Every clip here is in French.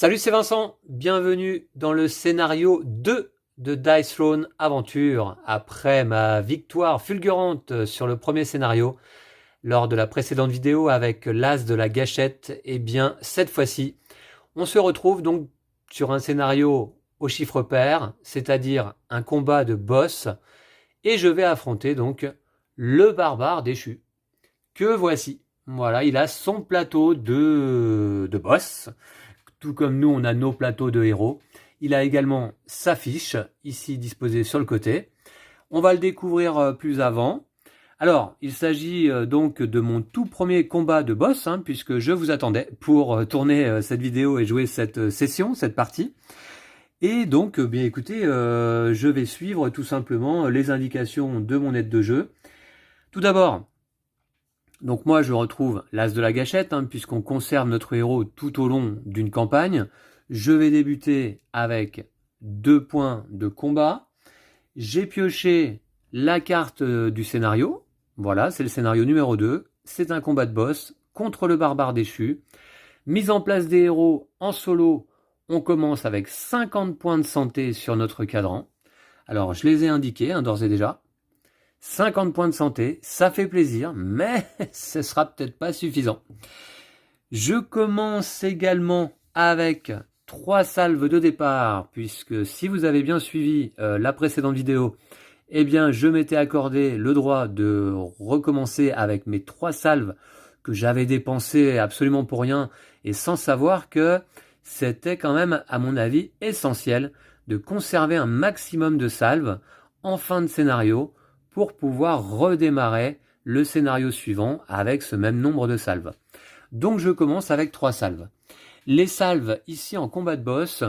Salut, c'est Vincent, bienvenue dans le scénario 2 de Dice Throne Aventure. Après ma victoire fulgurante sur le premier scénario, lors de la précédente vidéo avec l'as de la gâchette, et bien cette fois-ci, on se retrouve donc sur un scénario au chiffre pair, c'est-à-dire un combat de boss, et je vais affronter donc le barbare déchu, que voici. Voilà, il a son plateau de boss. Tout comme nous, on a nos plateaux de héros. Il a également sa fiche, ici disposée sur le côté. On va le découvrir plus avant. Alors, il s'agit donc de mon tout premier combat de boss, puisque je vous attendais pour tourner cette vidéo et jouer cette session, cette partie. Et donc, bien écoutez, je vais suivre tout simplement les indications de mon aide de jeu. Tout d'abord, donc moi je retrouve l'as de la gâchette, puisqu'on conserve notre héros tout au long d'une campagne. Je vais débuter avec 2 points de combat. J'ai pioché la carte du scénario. Voilà, c'est le scénario numéro 2. C'est un combat de boss contre le barbare déchu. Mise en place des héros en solo. On commence avec 50 points de santé sur notre cadran. Alors je les ai indiqués d'ores et déjà. 50 points de santé, ça fait plaisir, mais ce sera peut-être pas suffisant. Je commence également avec 3 salves de départ, puisque si vous avez bien suivi la précédente vidéo, eh bien je m'étais accordé le droit de recommencer avec mes 3 salves que j'avais dépensées absolument pour rien, et sans savoir que c'était quand même, à mon avis, essentiel de conserver un maximum de salves en fin de scénario, pour pouvoir redémarrer le scénario suivant avec ce même nombre de salves. Donc je commence avec 3 salves. Les salves ici en combat de boss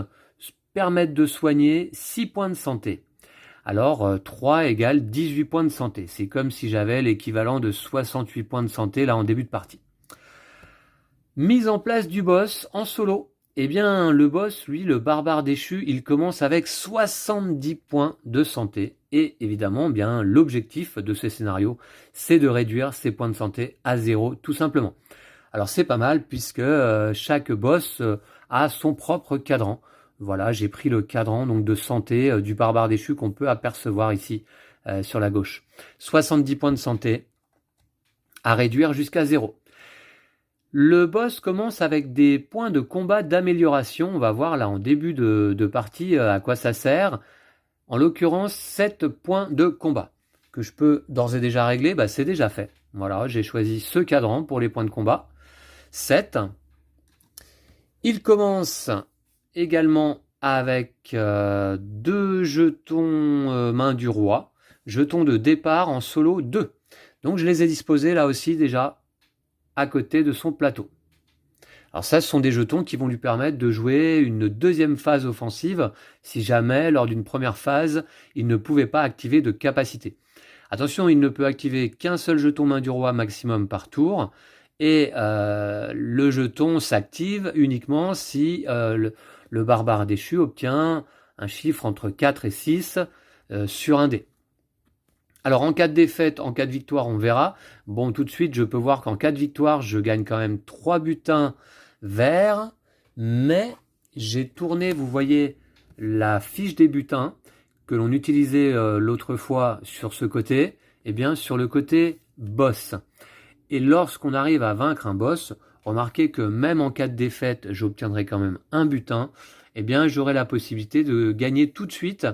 permettent de soigner 6 points de santé. Alors 3 égale 18 points de santé. C'est comme si j'avais l'équivalent de 68 points de santé là en début de partie. Mise en place du boss en solo. Eh bien le boss, lui, le barbare déchu, il commence avec 70 points de santé. Et évidemment, bien l'objectif de ce scénario, c'est de réduire ses points de santé à 0, tout simplement. Alors c'est pas mal, puisque chaque boss a son propre cadran. Voilà, j'ai pris le cadran donc de santé du barbare déchu qu'on peut apercevoir ici sur la gauche. 70 points de santé à réduire jusqu'à 0. Le boss commence avec des points de combat d'amélioration. On va voir là en début de partie à quoi ça sert. En l'occurrence, 7 points de combat que je peux d'ores et déjà régler. C'est déjà fait. Voilà, j'ai choisi ce cadran pour les points de combat. 7. Il commence également avec 2 jetons main du roi. Jetons de départ en solo 2. Donc je les ai disposés là aussi déjà à côté de son plateau. Alors ça, ce sont des jetons qui vont lui permettre de jouer une deuxième phase offensive si jamais, lors d'une première phase, il ne pouvait pas activer de capacité. Attention, il ne peut activer qu'un seul jeton main du roi maximum par tour, et le jeton s'active uniquement si le barbare déchu obtient un chiffre entre 4 et 6 sur un dé. Alors en cas de défaite, en cas de victoire, on verra. Bon, tout de suite, je peux voir qu'en cas de victoire, je gagne quand même 3 butins verts. Mais j'ai tourné, vous voyez, la fiche des butins que l'on utilisait l'autre fois sur ce côté, eh bien sur le côté boss. Et lorsqu'on arrive à vaincre un boss, remarquez que même en cas de défaite, j'obtiendrai quand même un butin. Eh bien, j'aurai la possibilité de gagner tout de suite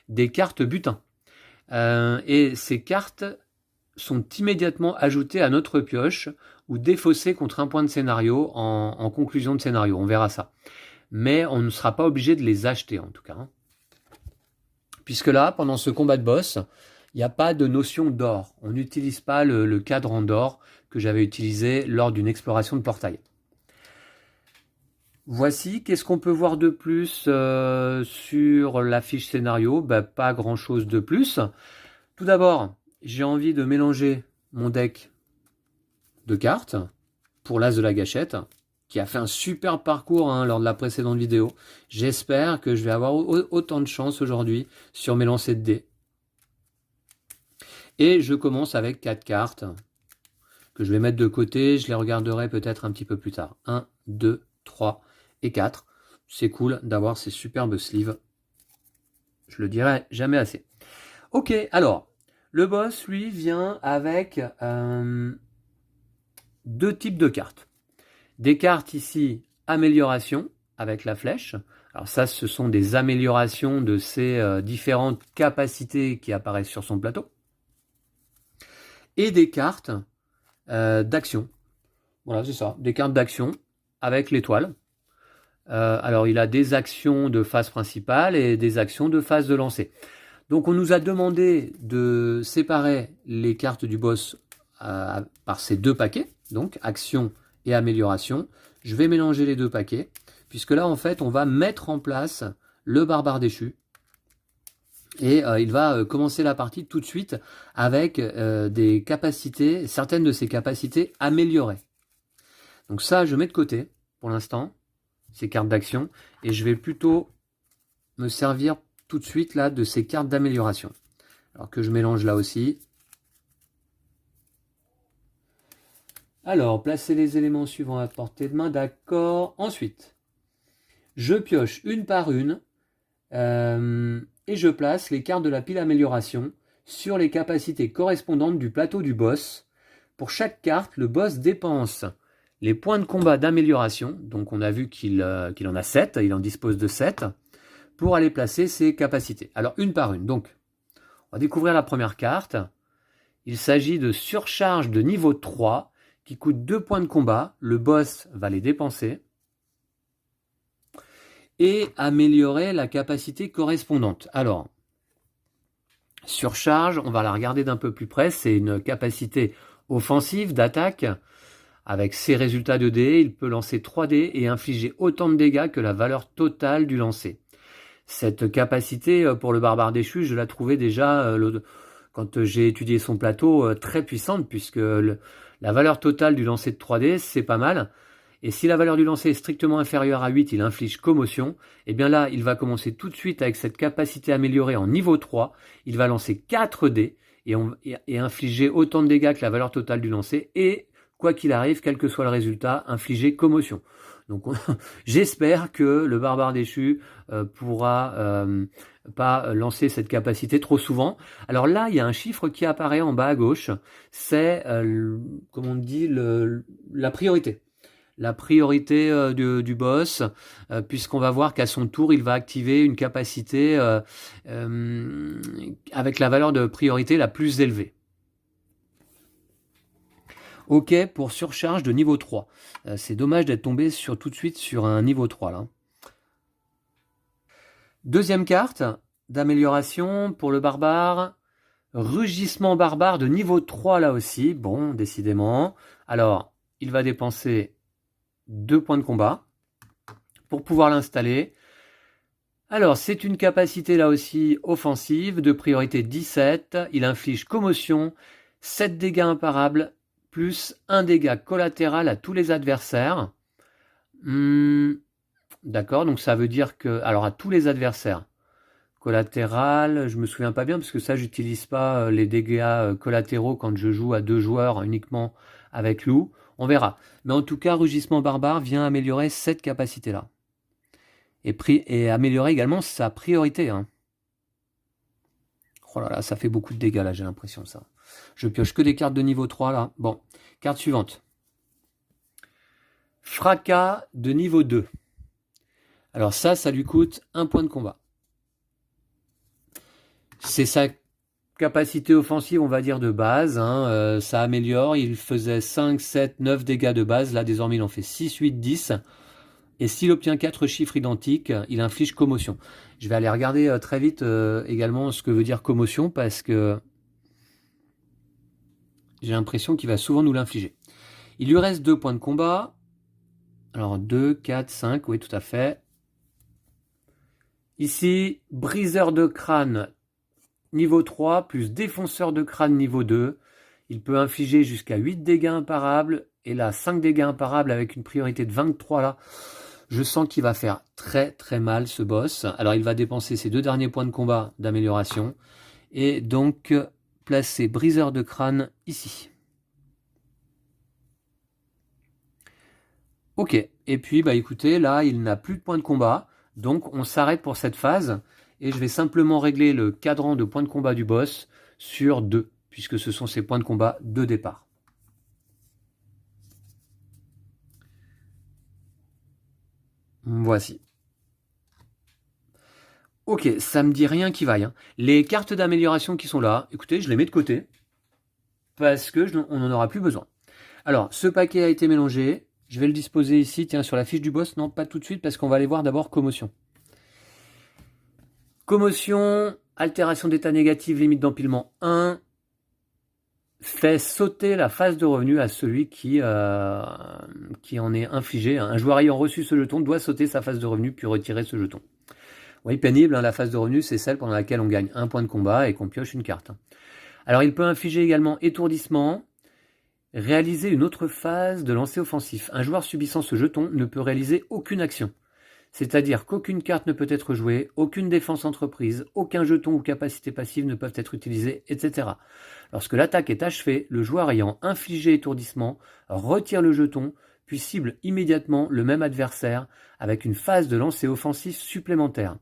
des cartes butins. Et ces cartes sont immédiatement ajoutées à notre pioche ou défaussées contre un point de scénario en conclusion de scénario. On verra ça. Mais on ne sera pas obligé de les acheter en tout cas. Puisque là, pendant ce combat de boss, il n'y a pas de notion d'or. On n'utilise pas le cadran d'or que j'avais utilisé lors d'une exploration de portail. Voici, qu'est-ce qu'on peut voir de plus sur la fiche scénario? Pas grand-chose de plus. Tout d'abord, j'ai envie de mélanger mon deck de cartes pour l'as de la gâchette, qui a fait un super parcours lors de la précédente vidéo. J'espère que je vais avoir autant de chance aujourd'hui sur mes lancers de dés. Et je commence avec 4 cartes que je vais mettre de côté. Je les regarderai peut-être un petit peu plus tard. 1, 2, 3 et 4. c'est cool d'avoir ces superbes sleeves. Je le dirai jamais assez. Ok, alors, le boss, lui, vient avec deux types de cartes. Des cartes ici, amélioration, avec la flèche. Alors ça, ce sont des améliorations de ces différentes capacités qui apparaissent sur son plateau. Et des cartes d'action. Voilà, c'est ça, des cartes d'action avec l'étoile. Alors, il a des actions de phase principale et des actions de phase de lancer. Donc, on nous a demandé de séparer les cartes du boss par ces deux paquets, donc action et amélioration. Je vais mélanger les deux paquets, puisque là, en fait, on va mettre en place le barbare déchu. Et il va commencer la partie tout de suite avec des capacités, certaines de ces capacités améliorées. Donc ça, je mets de côté pour l'instant, ces cartes d'action, et je vais plutôt me servir tout de suite là de ces cartes d'amélioration. Alors que je mélange là aussi. Alors, placer les éléments suivants à portée de main, d'accord. Ensuite, je pioche une par une et je place les cartes de la pile amélioration sur les capacités correspondantes du plateau du boss. Pour chaque carte, le boss dépense les points de combat d'amélioration, donc on a vu qu'il en a 7, il en dispose de 7, pour aller placer ses capacités. Alors une par une, donc on va découvrir la première carte. Il s'agit de surcharge de niveau 3, qui coûte 2 points de combat, le boss va les dépenser, et améliorer la capacité correspondante. Alors, surcharge, on va la regarder d'un peu plus près, c'est une capacité offensive d'attaque. Avec ses résultats de dés, il peut lancer 3 dés et infliger autant de dégâts que la valeur totale du lancer. Cette capacité pour le barbare déchu, je la trouvais déjà, quand j'ai étudié son plateau, très puissante, puisque la valeur totale du lancer de 3 dés, c'est pas mal. Et si la valeur du lancer est strictement inférieure à 8, il inflige commotion. Et bien là, il va commencer tout de suite avec cette capacité améliorée en niveau 3. Il va lancer 4 dés et infliger autant de dégâts que la valeur totale du lancer. Et quoi qu'il arrive, quel que soit le résultat, infliger commotion. Donc j'espère que le barbare déchu pourra pas lancer cette capacité trop souvent. Alors là, il y a un chiffre qui apparaît en bas à gauche, c'est, comme on dit, la priorité. La priorité du boss, puisqu'on va voir qu'à son tour, il va activer une capacité avec la valeur de priorité la plus élevée. Ok pour surcharge de niveau 3. C'est dommage d'être tombé tout de suite sur un niveau 3 là. Deuxième carte d'amélioration pour le barbare. Rugissement barbare de niveau 3 là aussi. Bon, décidément. Alors, il va dépenser 2 points de combat pour pouvoir l'installer. Alors, c'est une capacité là aussi offensive de priorité 17. Il inflige commotion, 7 dégâts imparables, plus 1 dégât collatéral à tous les adversaires. D'accord, donc ça veut dire que... Alors à tous les adversaires. Collatéral, je me souviens pas bien parce que ça j'utilise pas les dégâts collatéraux quand je joue à 2 joueurs uniquement avec loup. On verra. Mais en tout cas, Rugissement barbare vient améliorer cette capacité-là. Et améliorer également sa priorité. Hein. Oh là là, ça fait beaucoup de dégâts là, j'ai l'impression ça. Je pioche que des cartes de niveau 3 là. Bon, carte suivante. Fracas de niveau 2. Alors ça lui coûte 1 point de combat. C'est sa capacité offensive, on va dire, de base. Hein. Ça améliore. Il faisait 5, 7, 9 dégâts de base. Là, désormais, il en fait 6, 8, 10. Et s'il obtient 4 chiffres identiques, il inflige commotion. Je vais aller regarder très vite également ce que veut dire commotion parce que j'ai l'impression qu'il va souvent nous l'infliger. Il lui reste 2 points de combat. Alors 2, 4, 5, oui tout à fait. Ici, briseur de crâne niveau 3 plus défonceur de crâne niveau 2. Il peut infliger jusqu'à 8 dégâts imparables. Et là, 5 dégâts imparables avec une priorité de 23 là. Je sens qu'il va faire très très mal ce boss. Alors il va dépenser ses 2 derniers points de combat d'amélioration. Et donc placer briseur de crâne ici. Ok, et puis bah écoutez, là il n'a plus de points de combat, donc on s'arrête pour cette phase, et je vais simplement régler le cadran de points de combat du boss sur 2, puisque ce sont ses points de combat de départ. Voici. Ok, ça me dit rien qui vaille, hein. Les cartes d'amélioration qui sont là, écoutez, je les mets de côté, parce que on n'en aura plus besoin. Alors, ce paquet a été mélangé, je vais le disposer ici, tiens, sur la fiche du boss, non, pas tout de suite, parce qu'on va aller voir d'abord commotion. Commotion, altération d'état négatif, limite d'empilement 1, fait sauter la phase de revenu à celui qui en est infligé. Un joueur ayant reçu ce jeton doit sauter sa phase de revenu puis retirer ce jeton. Oui, pénible, hein, la phase de revenu, c'est celle pendant laquelle on gagne un point de combat et qu'on pioche une carte. Alors, il peut infliger également étourdissement, réaliser une autre phase de lancer offensif. Un joueur subissant ce jeton ne peut réaliser aucune action. C'est-à-dire qu'aucune carte ne peut être jouée, aucune défense entreprise, aucun jeton ou capacité passive ne peuvent être utilisés, etc. Lorsque l'attaque est achevée, le joueur ayant infligé étourdissement retire le jeton, puis cible immédiatement le même adversaire avec une phase de lancer offensif supplémentaire.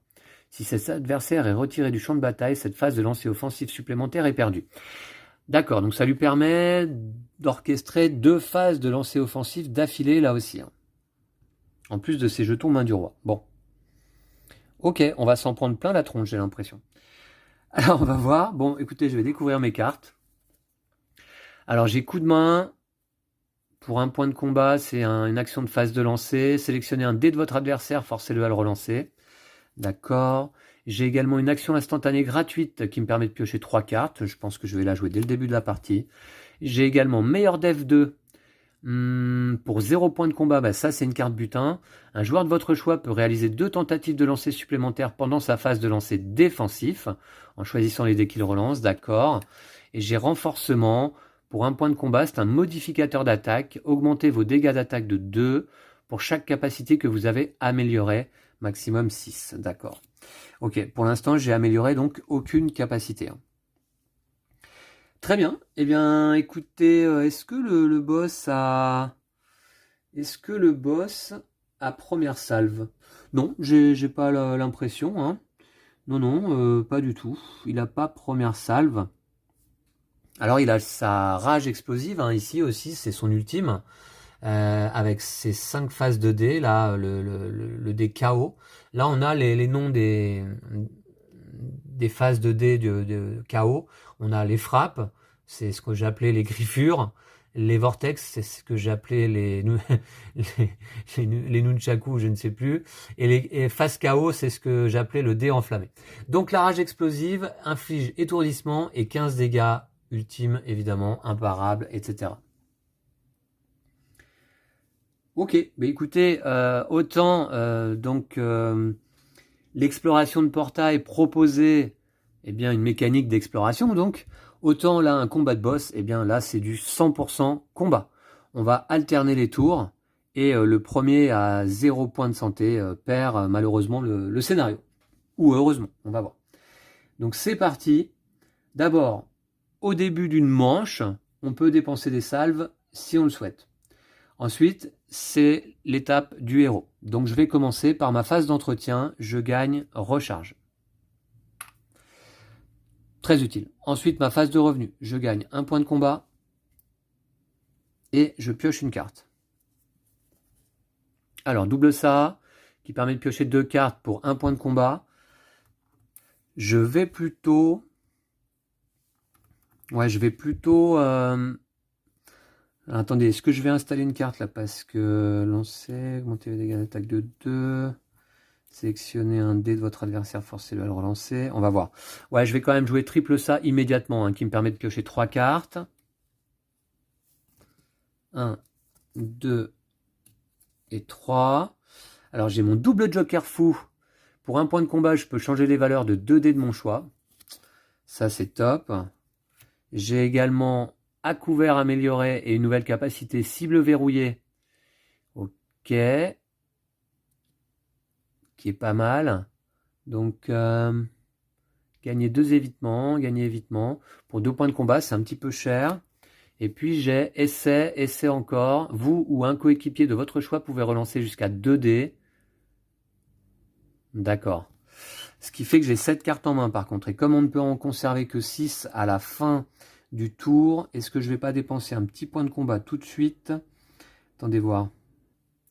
Si cet adversaire est retiré du champ de bataille, cette phase de lancer offensif supplémentaire est perdue. D'accord, donc ça lui permet d'orchestrer 2 phases de lancer offensif d'affilée là aussi, hein. En plus de ces jetons main du roi. Bon. Ok, on va s'en prendre plein la tronche, j'ai l'impression. Alors, on va voir. Bon, écoutez, je vais découvrir mes cartes. Alors, j'ai coup de main. Pour un point de combat, c'est une action de phase de lancer. Sélectionnez un dé de votre adversaire, forcez-le à le relancer. D'accord. J'ai également une action instantanée gratuite qui me permet de piocher 3 cartes. Je pense que je vais la jouer dès le début de la partie. J'ai également meilleur dev 2. Pour 0 point de combat, bah ça c'est une carte butin. Un joueur de votre choix peut réaliser 2 tentatives de lancer supplémentaires pendant sa phase de lancer défensif, en choisissant les dés qu'il relance, d'accord. Et j'ai renforcement, pour 1 point de combat, c'est un modificateur d'attaque. Augmentez vos dégâts d'attaque de 2 pour chaque capacité que vous avez améliorée, maximum 6, d'accord. Ok, pour l'instant j'ai amélioré donc aucune capacité, hein. Très bien. Eh bien, écoutez, est-ce que le boss a... Est-ce que le boss a première salve? Non, j'ai pas l'impression, hein. Non, non, pas du tout. Il a pas première salve. Alors, il a sa rage explosive, hein, ici aussi, c'est son ultime. Avec ses 5 phases de dés, là, le dé KO. Là, on a les noms des phases de dés de KO. On a les frappes, c'est ce que j'appelais les griffures. Les vortex, c'est ce que j'appelais les nunchaku, je ne sais plus. Et les phases KO, c'est ce que j'appelais le dé enflammé. Donc la rage explosive inflige étourdissement et 15 dégâts ultimes, évidemment, imparables, etc. Ok, bah écoutez, autant l'exploration de portail proposait eh bien, une mécanique d'exploration, donc autant là un combat de boss, eh bien là c'est du 100% combat. On va alterner les tours et le premier à 0 point de santé perd malheureusement le scénario. Ou heureusement, on va voir. Donc c'est parti. D'abord, au début d'une manche, on peut dépenser des salves si on le souhaite. Ensuite, c'est l'étape du héros. Donc je vais commencer par ma phase d'entretien, je gagne recharge. Très utile. Ensuite, ma phase de revenu, je gagne un point de combat et je pioche une carte. Alors, double ça, qui permet de piocher 2 cartes pour un point de combat. Je vais plutôt... Ouais, je vais plutôt... Attendez, est-ce que je vais installer une carte là? Parce que lancer, augmenter les dégâts d'attaque de 2... Sélectionnez un dé de votre adversaire, forcez-le à le relancer. On va voir. Ouais, je vais quand même jouer triple ça immédiatement, hein, qui me permet de piocher 3 cartes. 1, 2 et 3. Alors j'ai mon double joker fou. Pour un point de combat, je peux changer les valeurs de 2 dés de mon choix. Ça, c'est top. J'ai également à couvert amélioré et une nouvelle capacité cible verrouillée. Ok. Qui est pas mal. Donc, gagner 2 évitements, gagner évitement. Pour 2 points de combat, c'est un petit peu cher. Et puis j'ai essai, essai encore. Vous ou un coéquipier de votre choix pouvez relancer jusqu'à 2 dés. D'accord. Ce qui fait que j'ai 7 cartes en main par contre. Et comme on ne peut en conserver que 6 à la fin du tour, est-ce que je ne vais pas dépenser un petit point de combat tout de suite? Attendez voir.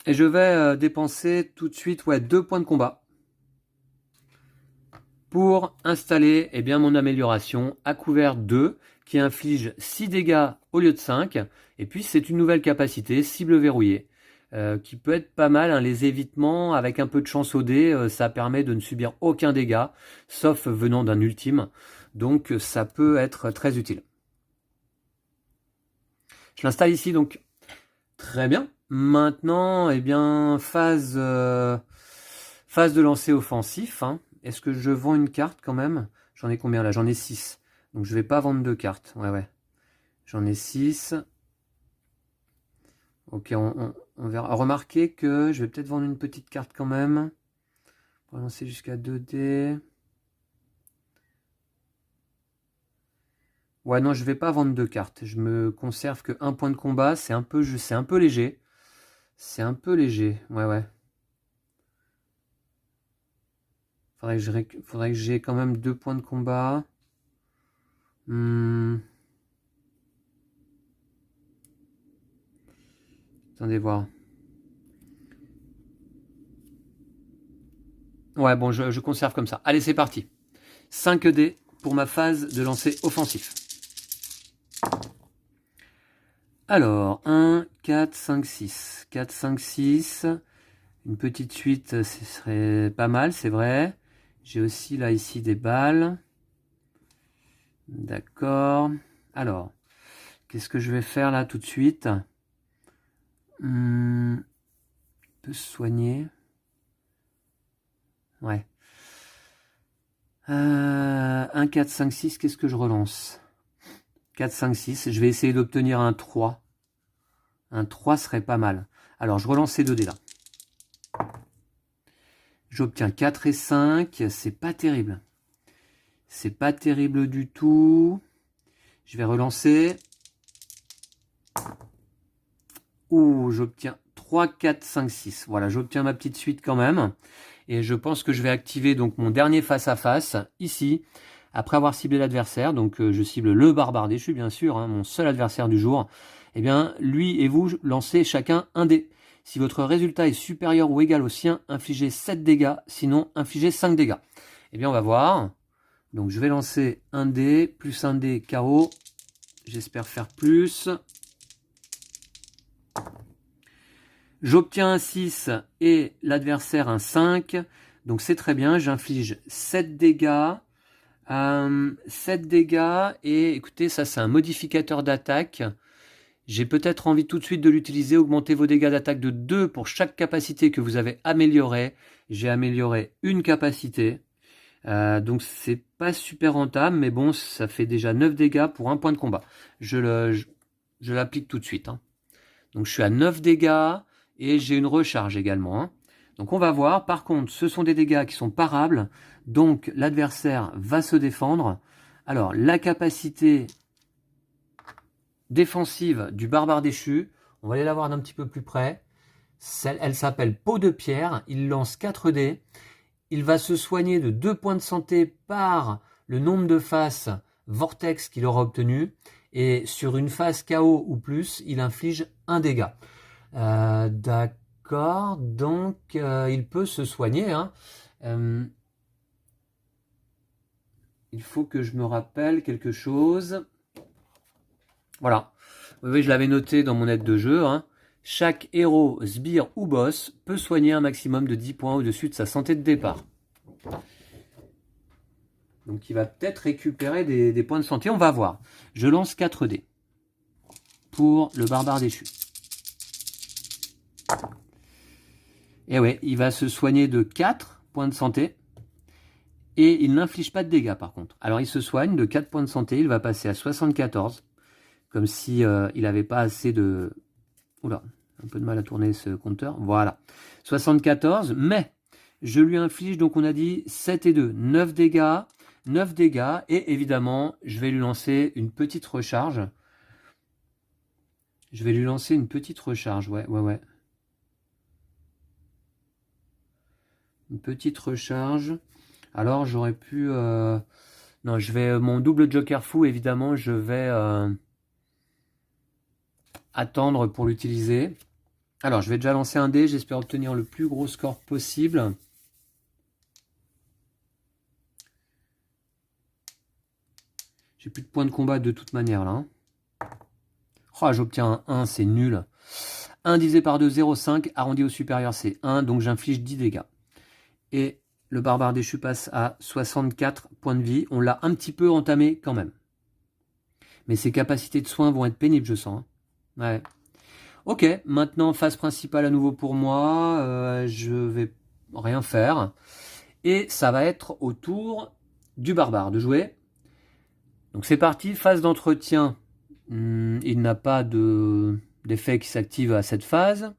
Et je vais dépenser tout de suite 2 points de combat pour installer mon amélioration à couvert 2 qui inflige 6 dégâts au lieu de 5. Et puis c'est une nouvelle capacité, cible verrouillée, qui peut être pas mal. Les évitements avec un peu de chance au dé, ça permet de ne subir aucun dégât, sauf venant d'un ultime. Donc ça peut être très utile. Je l'installe ici donc. Très bien. Maintenant, phase de lancer offensif. Est-ce que je vends une carte quand même? J'en ai combien là? J'en ai 6. Donc je vais pas vendre 2 cartes. Ouais. J'en ai 6. Ok, on verra. Remarquez que je vais peut-être vendre une petite carte quand même. Pour lancer jusqu'à 2 dés. Ouais, non, je vais pas vendre 2 cartes. Je me conserve que 1 point de combat. C'est un peu léger. C'est un peu léger. Ouais. Faudrait que j'ai quand même 2 points de combat. Attendez voir. Ouais, bon, je conserve comme ça. Allez, c'est parti. 5 dés pour ma phase de lancer offensif. Alors, 1, 4, 5, 6. 4, 5, 6. Une petite suite, ce serait pas mal, c'est vrai. J'ai aussi là, ici, des balles. D'accord. Alors, qu'est-ce que je vais faire là tout de suite? On peut se soigner. Ouais. 1, 4, 5, 6, qu'est-ce que je relance? 4, 5, 6. Je vais essayer d'obtenir un 3. Un 3 serait pas mal. Alors, je relance ces 2 dés là. J'obtiens 4 et 5. C'est pas terrible. C'est pas terrible du tout. Je vais relancer. Ouh, j'obtiens 3, 4, 5, 6. Voilà, j'obtiens ma petite suite quand même. Et je pense que je vais activer donc mon dernier face-à-face, ici, après avoir ciblé l'adversaire. Donc je cible le barbare déchu, bien sûr, mon seul adversaire du jour. Eh bien, lui et vous lancez chacun un dé. Si votre résultat est supérieur ou égal au sien, infligez 7 dégâts, sinon infligez 5 dégâts. Eh bien, on va voir. Donc je vais lancer un dé, plus un dé carreau. J'espère faire plus. J'obtiens un 6 et l'adversaire un 5. Donc c'est très bien, j'inflige 7 dégâts. 7 dégâts et écoutez, ça c'est un modificateur d'attaque. J'ai peut-être envie tout de suite de l'utiliser. Augmentez vos dégâts d'attaque de 2 pour chaque capacité que vous avez améliorée. J'ai amélioré une capacité. Donc c'est pas super rentable, mais bon, ça fait déjà 9 dégâts pour un point de combat. Je l'applique tout de suite. Donc je suis à 9 dégâts et j'ai une recharge également. Donc on va voir. Par contre, ce sont des dégâts qui sont parables. Donc l'adversaire va se défendre. Alors la capacité défensive du barbare déchu, on va aller la voir d'un petit peu plus près. Elle s'appelle Peau de pierre. Il lance 4 dés. Il va se soigner de 2 points de santé par le nombre de faces vortex qu'il aura obtenu. Et sur une phase KO ou plus, il inflige un dégât. D'accord, donc il peut se soigner. Il faut que je me rappelle quelque chose. Voilà. Oui, je l'avais noté dans mon aide de jeu. Chaque héros, sbire ou boss peut soigner un maximum de 10 points au-dessus de sa santé de départ. Donc il va peut-être récupérer des points de santé, on va voir. Je lance 4 dés pour le barbare déchu. Et ouais, il va se soigner de 4 points de santé. Et il n'inflige pas de dégâts par contre. Alors il se soigne de 4 points de santé, il va passer à 74. Comme si il n'avait pas assez de... Oula, un peu de mal à tourner ce compteur. Voilà. 74, mais je lui inflige, donc on a dit 7 et 2, 9 dégâts. 9 dégâts, et évidemment, je vais lui lancer une petite recharge. Je vais lui lancer une petite recharge, ouais. Une petite recharge. Alors j'aurais pu... Non, je vais... Mon double joker fou, évidemment, je vais attendre pour l'utiliser. Alors, je vais déjà lancer un dé, j'espère obtenir le plus gros score possible. J'ai plus de points de combat de toute manière, là. Oh, j'obtiens un 1, c'est nul. 1 divisé par 2, 0,5. Arrondi au supérieur, c'est 1, donc j'inflige 10 dégâts. Et le barbare déchu passe à 64 points de vie. On l'a un petit peu entamé quand même. Mais ses capacités de soins vont être pénibles, je sens. Ouais. Ok, maintenant phase principale à nouveau pour moi. Je vais rien faire. Et ça va être au tour du barbare de jouer. Donc c'est parti, phase d'entretien. Il n'a pas d'effet qui s'active à cette phase.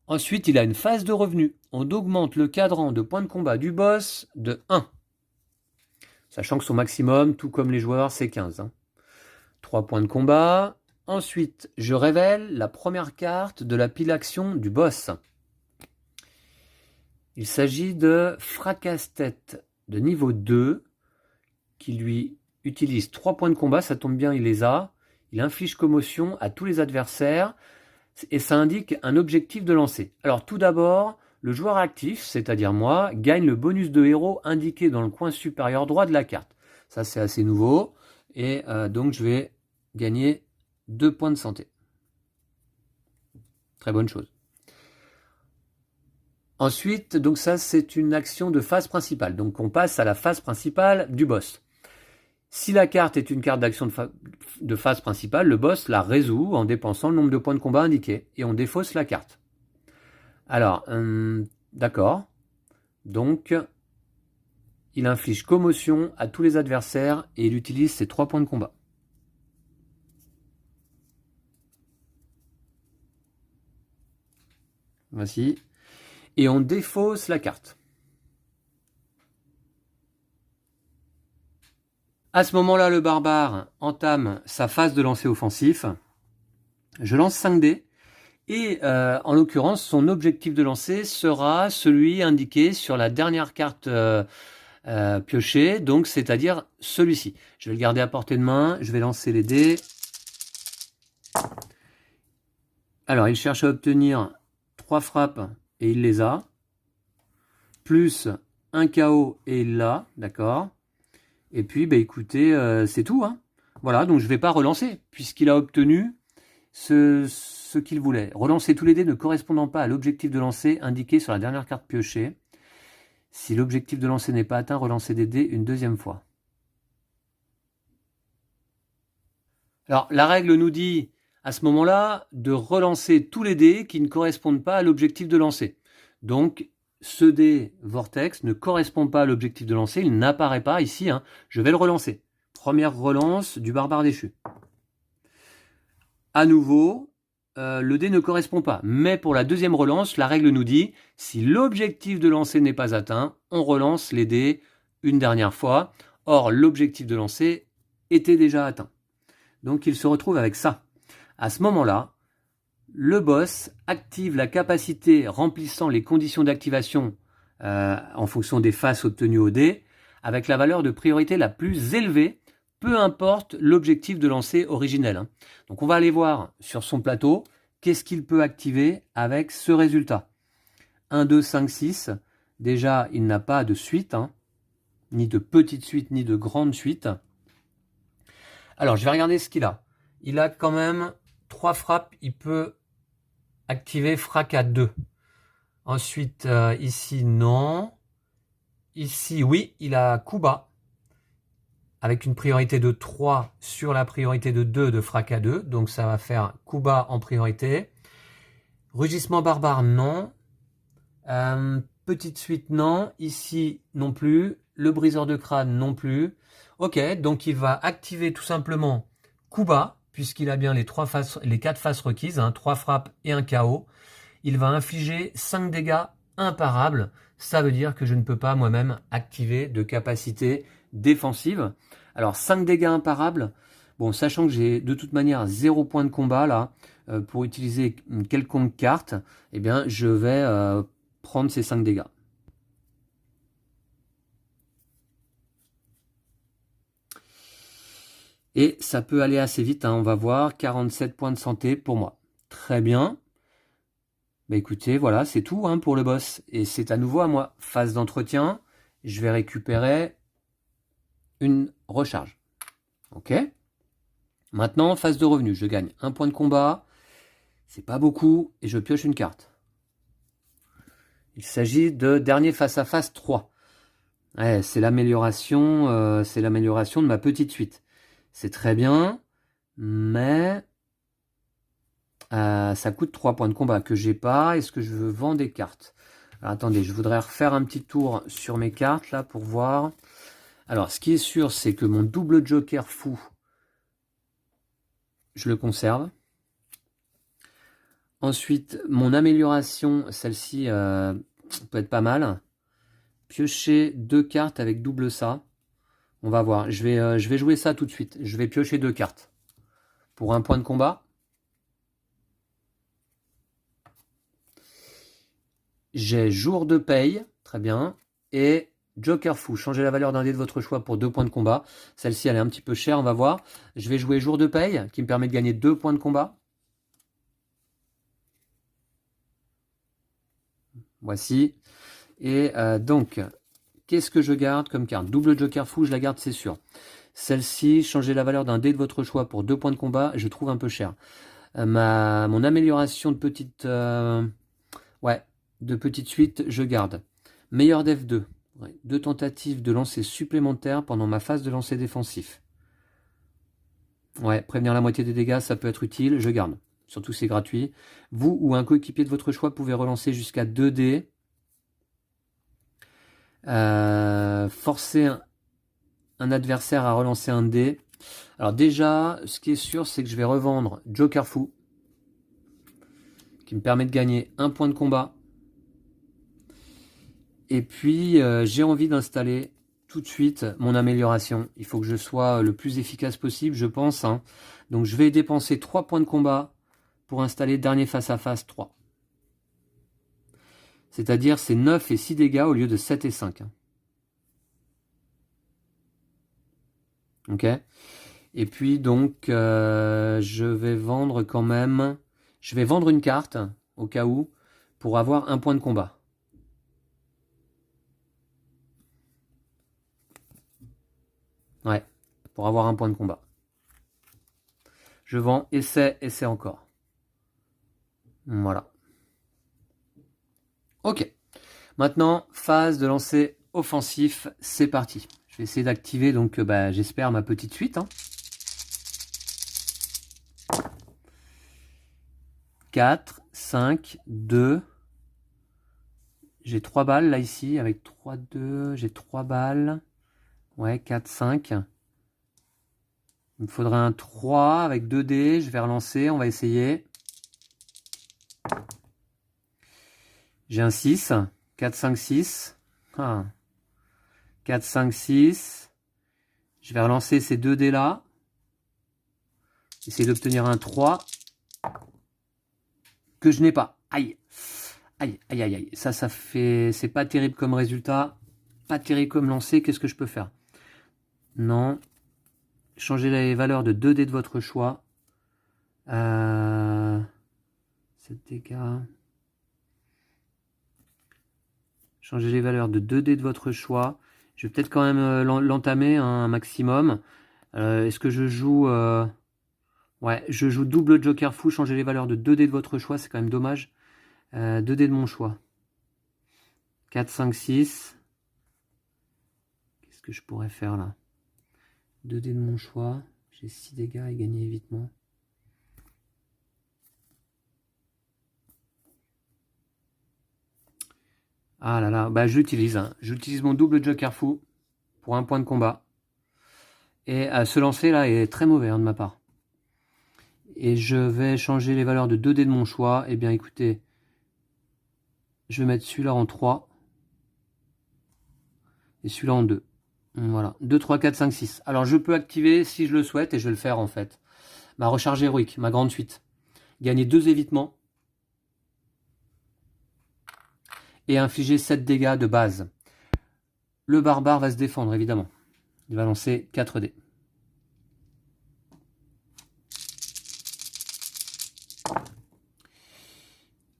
Ensuite, il a une phase de revenu. On augmente le cadran de points de combat du boss de 1. Sachant que son maximum, tout comme les joueurs, c'est 15. 3 points de combat. Ensuite, je révèle la première carte de la pile action du boss. Il s'agit de Fracasse-tête de niveau 2, qui lui utilise 3 points de combat, ça tombe bien, il les a. Il inflige commotion à tous les adversaires, et ça indique un objectif de lancer. Alors tout d'abord, le joueur actif, c'est-à-dire moi, gagne le bonus de héros indiqué dans le coin supérieur droit de la carte. Ça c'est assez nouveau, et donc je vais gagner 2 points de santé. Très bonne chose. Ensuite, donc ça c'est une action de phase principale. Donc on passe à la phase principale du boss. Si la carte est une carte d'action de phase principale, le boss la résout en dépensant le nombre de points de combat indiqués. Et on défausse la carte. Alors, d'accord. Donc, il inflige commotion à tous les adversaires et il utilise ses 3 points de combat. Voici. Et on défausse la carte. À ce moment-là, le barbare entame sa phase de lancer offensif. Je lance 5 dés. Et en l'occurrence, son objectif de lancer sera celui indiqué sur la dernière carte piochée, donc c'est-à-dire celui-ci. Je vais le garder à portée de main. Je vais lancer les dés. Alors, il cherche à obtenir 3 frappes et il les a. Plus un KO et il l'a, d'accord. Et puis, bah, écoutez, c'est tout. Voilà, donc je ne vais pas relancer, puisqu'il a obtenu ce qu'il voulait. Relancer tous les dés ne correspondant pas à l'objectif de lancer indiqué sur la dernière carte piochée. Si l'objectif de lancer n'est pas atteint, relancer des dés une deuxième fois. Alors, la règle nous dit, à ce moment-là, de relancer tous les dés qui ne correspondent pas à l'objectif de lancer. Donc, ce dé Vortex ne correspond pas à l'objectif de lancer, il n'apparaît pas ici. Je vais le relancer. Première relance du barbare déchu. À nouveau, le dé ne correspond pas. Mais pour la deuxième relance, la règle nous dit, si l'objectif de lancer n'est pas atteint, on relance les dés une dernière fois. Or, l'objectif de lancer était déjà atteint. Donc, il se retrouve avec ça. À ce moment-là, le boss active la capacité remplissant les conditions d'activation en fonction des faces obtenues au dé, avec la valeur de priorité la plus élevée, peu importe l'objectif de lancer originel. Donc on va aller voir sur son plateau qu'est-ce qu'il peut activer avec ce résultat. 1, 2, 5, 6. Déjà, il n'a pas de suite, ni de petite suite, ni de grande suite. Alors, je vais regarder ce qu'il a. Il a quand même 3 frappes, il peut activer fracas 2. Ensuite, ici, non. Ici, oui, il a coup bas, avec une priorité de 3 sur la priorité de 2 de fracas 2. Donc, ça va faire coup bas en priorité. Rugissement barbare, non. Petite suite, non. Ici, non plus. Le briseur de crâne, non plus. Ok, donc il va activer tout simplement coup bas, puisqu'il a bien les 4 faces requises, 3 frappes et un KO. Il va infliger 5 dégâts imparables. Ça veut dire que je ne peux pas moi-même activer de capacité défensive. Alors 5 dégâts imparables, Bon, sachant que j'ai de toute manière 0 point de combat là, pour utiliser une quelconque carte, eh bien je vais prendre ces 5 dégâts. Et ça peut aller assez vite, hein, on va voir, 47 points de santé pour moi. Très bien. Bah écoutez, voilà, c'est tout hein, pour le boss. Et c'est à nouveau à moi. Phase d'entretien, je vais récupérer une recharge. Ok. Maintenant, phase de revenu, je gagne un point de combat. C'est pas beaucoup, et je pioche une carte. Il s'agit de dernier face-à-face 3. Ouais, c'est l'amélioration de ma petite suite. C'est très bien, mais ça coûte 3 points de combat que j'ai pas. Est-ce que je veux vendre des cartes? Alors attendez, je voudrais refaire un petit tour sur mes cartes là pour voir. Alors ce qui est sûr, c'est que mon double joker fou, je le conserve. Ensuite, mon amélioration, celle-ci peut être pas mal. Piocher 2 cartes avec double ça. On va voir. Je vais jouer ça tout de suite. Je vais piocher 2 cartes. Pour un point de combat. J'ai jour de paye. Très bien. Et joker fou. Changez la valeur d'un dé de votre choix pour 2 points de combat. Celle-ci, elle est un petit peu chère. On va voir. Je vais jouer jour de paye qui me permet de gagner 2 points de combat. Voici. Et donc, qu'est-ce que je garde comme carte? Double joker fou, je la garde, c'est sûr. Celle-ci, changez la valeur d'un dé de votre choix pour 2 points de combat, je trouve un peu cher. Mon amélioration de petite, de petite suite, je garde. Meilleur def 2. 2 tentatives de lancer supplémentaires pendant ma phase de lancer défensif. Ouais, prévenir la moitié des dégâts, ça peut être utile, je garde. Surtout c'est gratuit. Vous ou un coéquipier de votre choix pouvez relancer jusqu'à 2 dés. Forcer un adversaire à relancer un dé. Alors déjà, ce qui est sûr, c'est que je vais revendre Joker Fou, qui me permet de gagner un point de combat. Et puis, j'ai envie d'installer tout de suite mon amélioration. Il faut que je sois le plus efficace possible, je pense. Hein. Donc, je vais dépenser 3 points de combat pour installer dernier face-à-face 3. C'est-à-dire, c'est 9 et 6 dégâts au lieu de 7 et 5. Hein. Ok. Et puis, donc, je vais vendre quand même... Je vais vendre une carte, au cas où, pour avoir un point de combat. Ouais, pour avoir un point de combat. Je vends, essai encore. Voilà. Ok. Maintenant, phase de lancer offensif, c'est parti. Je vais essayer d'activer, donc j'espère, ma petite suite. Hein. 4, 5, 2. J'ai 3 balles là ici, avec 3, 2, j'ai 3 balles. Ouais, 4, 5. Il me faudrait un 3 avec 2 dés. Je vais relancer, on va essayer. J'ai un 6. 4, 5, 6. Ah. 4, 5, 6. Je vais relancer ces 2 dés là. Essayer d'obtenir un 3. Que je n'ai pas. Aïe. Aïe, aïe, aïe, aïe. Ça fait... C'est pas terrible comme résultat. Pas terrible comme lancer. Qu'est-ce que je peux faire? Non. Changez les valeurs de 2 dés de votre choix. 7 dégâts. Changez les valeurs de 2 dés de votre choix. Je vais peut-être quand même l'entamer un maximum. Est-ce que je joue... Ouais, je joue double joker fou. Changez les valeurs de 2 dés de votre choix. C'est quand même dommage. 2 dés de mon choix. 4, 5, 6. Qu'est-ce que je pourrais faire là? 2 dés de mon choix. J'ai 6 dégâts et gagner évitement. Ah là là, bah j'utilise. Hein. J'utilise mon double joker fou pour un point de combat. Et ce lancer là est très mauvais hein, de ma part. Et je vais changer les valeurs de 2 dés de mon choix. Eh bien écoutez, je vais mettre celui-là en 3. Et celui-là en 2. Voilà, 2, 3, 4, 5, 6. Alors je peux activer si je le souhaite, et je vais le faire en fait. Ma recharge héroïque, ma grande suite. Gagner 2 évitements. Et infliger 7 dégâts de base. Le barbare va se défendre, évidemment. Il va lancer 4 dés.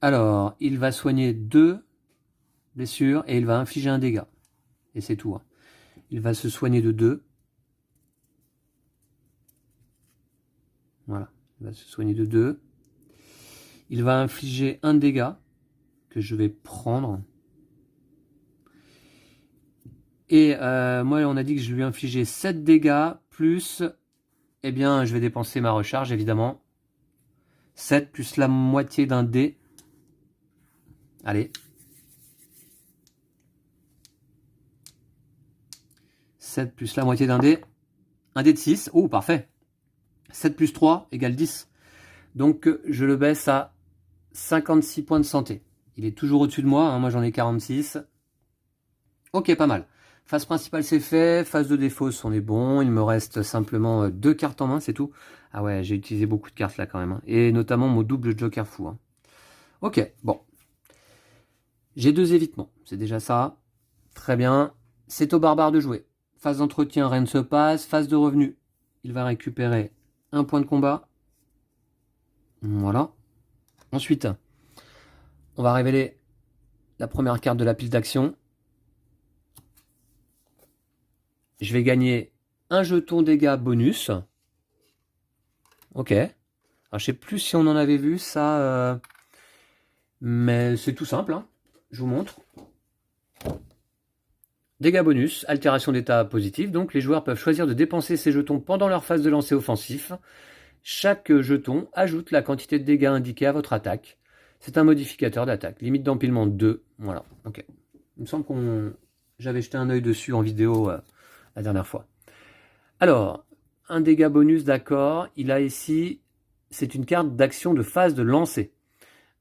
Alors, il va soigner 2 blessures et il va infliger un dégât. Et c'est tout. Hein. Il va se soigner de 2. Voilà. Il va se soigner de 2. Il va infliger un dégât que je vais prendre. Et moi, on a dit que je lui infligeais 7 dégâts plus... Eh bien, je vais dépenser ma recharge, évidemment. 7 plus la moitié d'un dé. Allez. 7 plus la moitié d'un dé. Un dé de 6. Oh, parfait. 7 plus 3 égale 10. Donc, je le baisse à 56 points de santé. Il est toujours au-dessus de moi. Hein. Moi, j'en ai 46. Ok, pas mal. Phase principale, c'est fait. Phase de défausse, on est bon. Il me reste simplement 2 cartes en main, c'est tout. Ah ouais, j'ai utilisé beaucoup de cartes là quand même. Hein. Et notamment mon double joker fou. Hein. Ok, bon. J'ai 2 évitements. C'est déjà ça. Très bien. C'est au barbare de jouer. Phase d'entretien, rien ne se passe. Phase de revenu. Il va récupérer un point de combat. Voilà. Ensuite, on va révéler la première carte de la pile d'action. Je vais gagner un jeton dégâts bonus. Ok. Alors, je sais plus si on en avait vu ça. Mais c'est tout simple. Hein. Je vous montre. Dégâts bonus, altération d'état positif. Donc, les joueurs peuvent choisir de dépenser ces jetons pendant leur phase de lancer offensif. Chaque jeton ajoute la quantité de dégâts indiquée à votre attaque. C'est un modificateur d'attaque. Limite d'empilement 2. Voilà. Ok. Il me semble qu'on... J'avais jeté un œil dessus en vidéo la dernière fois. Alors, un dégât bonus, d'accord. Il a ici... C'est une carte d'action de phase de lancer.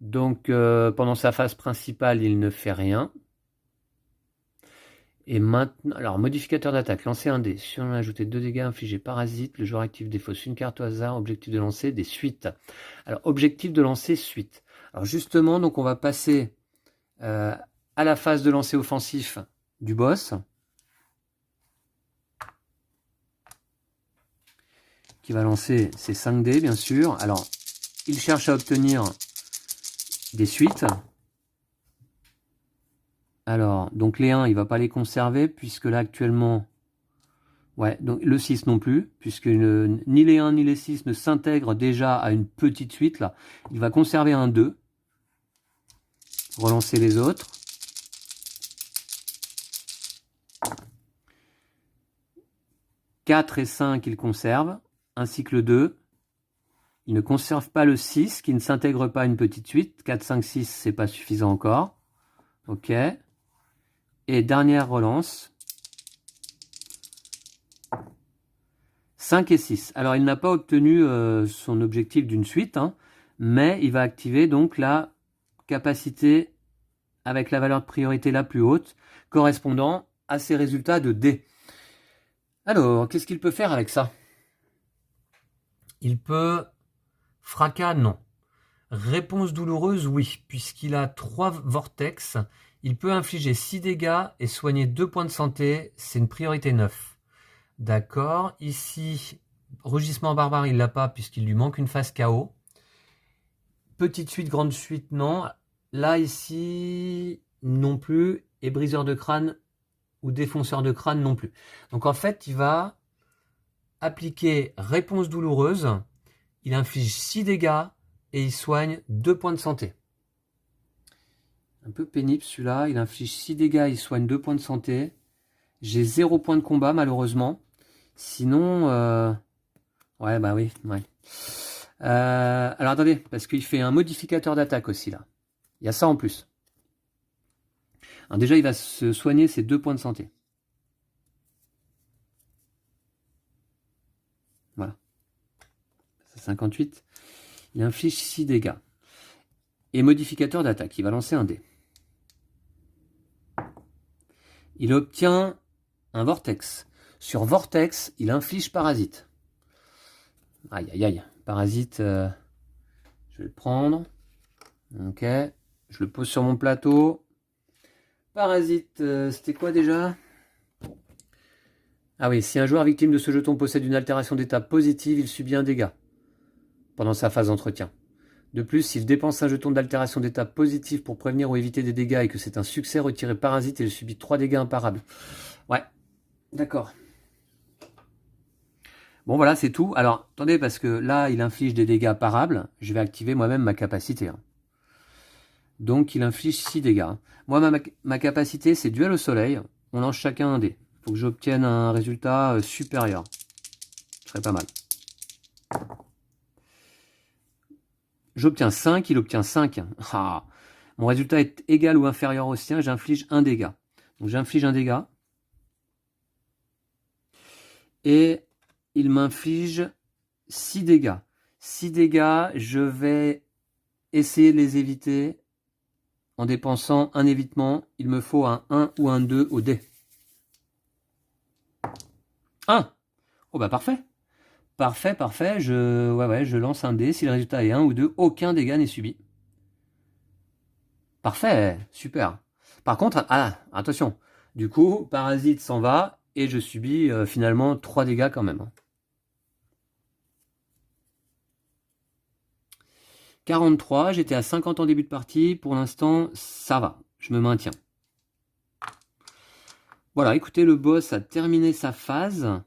Donc, pendant sa phase principale, il ne fait rien. Et maintenant, alors, modificateur d'attaque, lancer un dé. Si on a ajouté 2 dégâts infligés parasite, le joueur active défausse une carte au hasard, objectif de lancer des suites. Alors, objectif de lancer suite. Alors, justement, donc on va passer à la phase de lancer offensif du boss. Qui va lancer ses 5 dés, bien sûr. Alors, il cherche à obtenir des suites. Alors, donc les 1, il ne va pas les conserver, puisque là, actuellement... Ouais, donc le 6 non plus, puisque ni les 1 ni les 6 ne s'intègrent déjà à une petite suite, là. Il va conserver un 2. Relancer les autres. « 4 et 5, il conserve, ainsi que le 2. Il ne conserve pas le 6, qui ne s'intègre pas à une petite suite. 4, 5, 6, c'est pas suffisant encore. Ok. Et dernière relance. 5 et 6. Alors, il n'a pas obtenu son objectif d'une suite, hein, mais il va activer donc la capacité avec la valeur de priorité la plus haute, correspondant à ses résultats de dés. Alors, qu'est-ce qu'il peut faire avec ça? Il peut... Fracas, non. Réponse douloureuse, oui, puisqu'il a 3 vortex. Il peut infliger 6 dégâts et soigner 2 points de santé. C'est une priorité 9. D'accord. Ici, rugissement barbare, il l'a pas puisqu'il lui manque une phase KO. Petite suite, grande suite, non. Là, ici, non plus. Et briseur de crâne ou défonceur de crâne, non plus. Donc, en fait, il va appliquer réponse douloureuse. Il inflige 6 dégâts et il soigne 2 points de santé. Un peu pénible celui-là. Il inflige 6 dégâts, il soigne 2 points de santé. J'ai 0 point de combat malheureusement. Sinon... Ouais, bah oui. Ouais. Alors attendez, parce qu'il fait un modificateur d'attaque aussi là. Il y a ça en plus. Alors déjà, il va se soigner ses 2 points de santé. Voilà. 58. Il inflige 6 dégâts. Et modificateur d'attaque. Il va lancer un dé. Il obtient un Vortex. Sur Vortex, il inflige Parasite. Aïe, aïe, aïe. Parasite, je vais le prendre. Ok. Je le pose sur mon plateau. Parasite, c'était quoi déjà? Ah oui, si un joueur victime de ce jeton possède une altération d'état positive, il subit un dégât pendant sa phase d'entretien. De plus, s'il dépense un jeton d'altération d'état positif pour prévenir ou éviter des dégâts et que c'est un succès, retirez Parasite et il subit 3 dégâts imparables. Ouais, d'accord. Bon voilà, c'est tout. Alors, attendez, parce que là, il inflige des dégâts parables. Je vais activer moi-même ma capacité. Donc, il inflige 6 dégâts. Moi, ma capacité, c'est duel au soleil. On lance chacun un dé. Il faut que j'obtienne un résultat supérieur. Ce serait pas mal. J'obtiens 5, il obtient 5. Ah, mon résultat est égal ou inférieur au sien, j'inflige un dégât. Donc j'inflige un dégât. Et il m'inflige 6 dégâts. 6 dégâts, je vais essayer de les éviter en dépensant un évitement. Il me faut un 1 ou un 2 au dé. 1. Oh bah parfait. Parfait, parfait. Je lance un dé. Si le résultat est 1 ou 2, aucun dégât n'est subi. Parfait, super. Par contre, attention. Du coup, Parasite s'en va et je subis finalement 3 dégâts quand même. 43, j'étais à 50 en début de partie. Pour l'instant, ça va. Je me maintiens. Voilà, écoutez, le boss a terminé sa phase.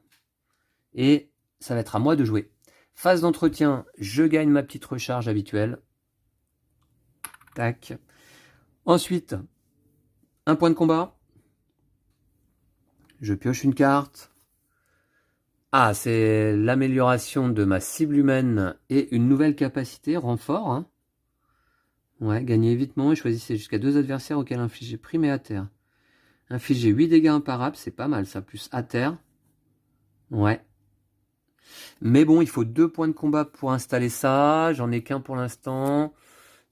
Et ça va être à moi de jouer. Phase d'entretien, je gagne ma petite recharge habituelle. Tac. Ensuite, un point de combat. Je pioche une carte. Ah, c'est l'amélioration de ma cible humaine et une nouvelle capacité, renfort. Hein. Ouais, gagner évitement et choisissez jusqu'à 2 adversaires auxquels infliger prime et à terre. Infliger 8 dégâts imparables, c'est pas mal ça, plus à terre. Ouais. Mais bon, il faut 2 points de combat pour installer ça. J'en ai qu'un pour l'instant.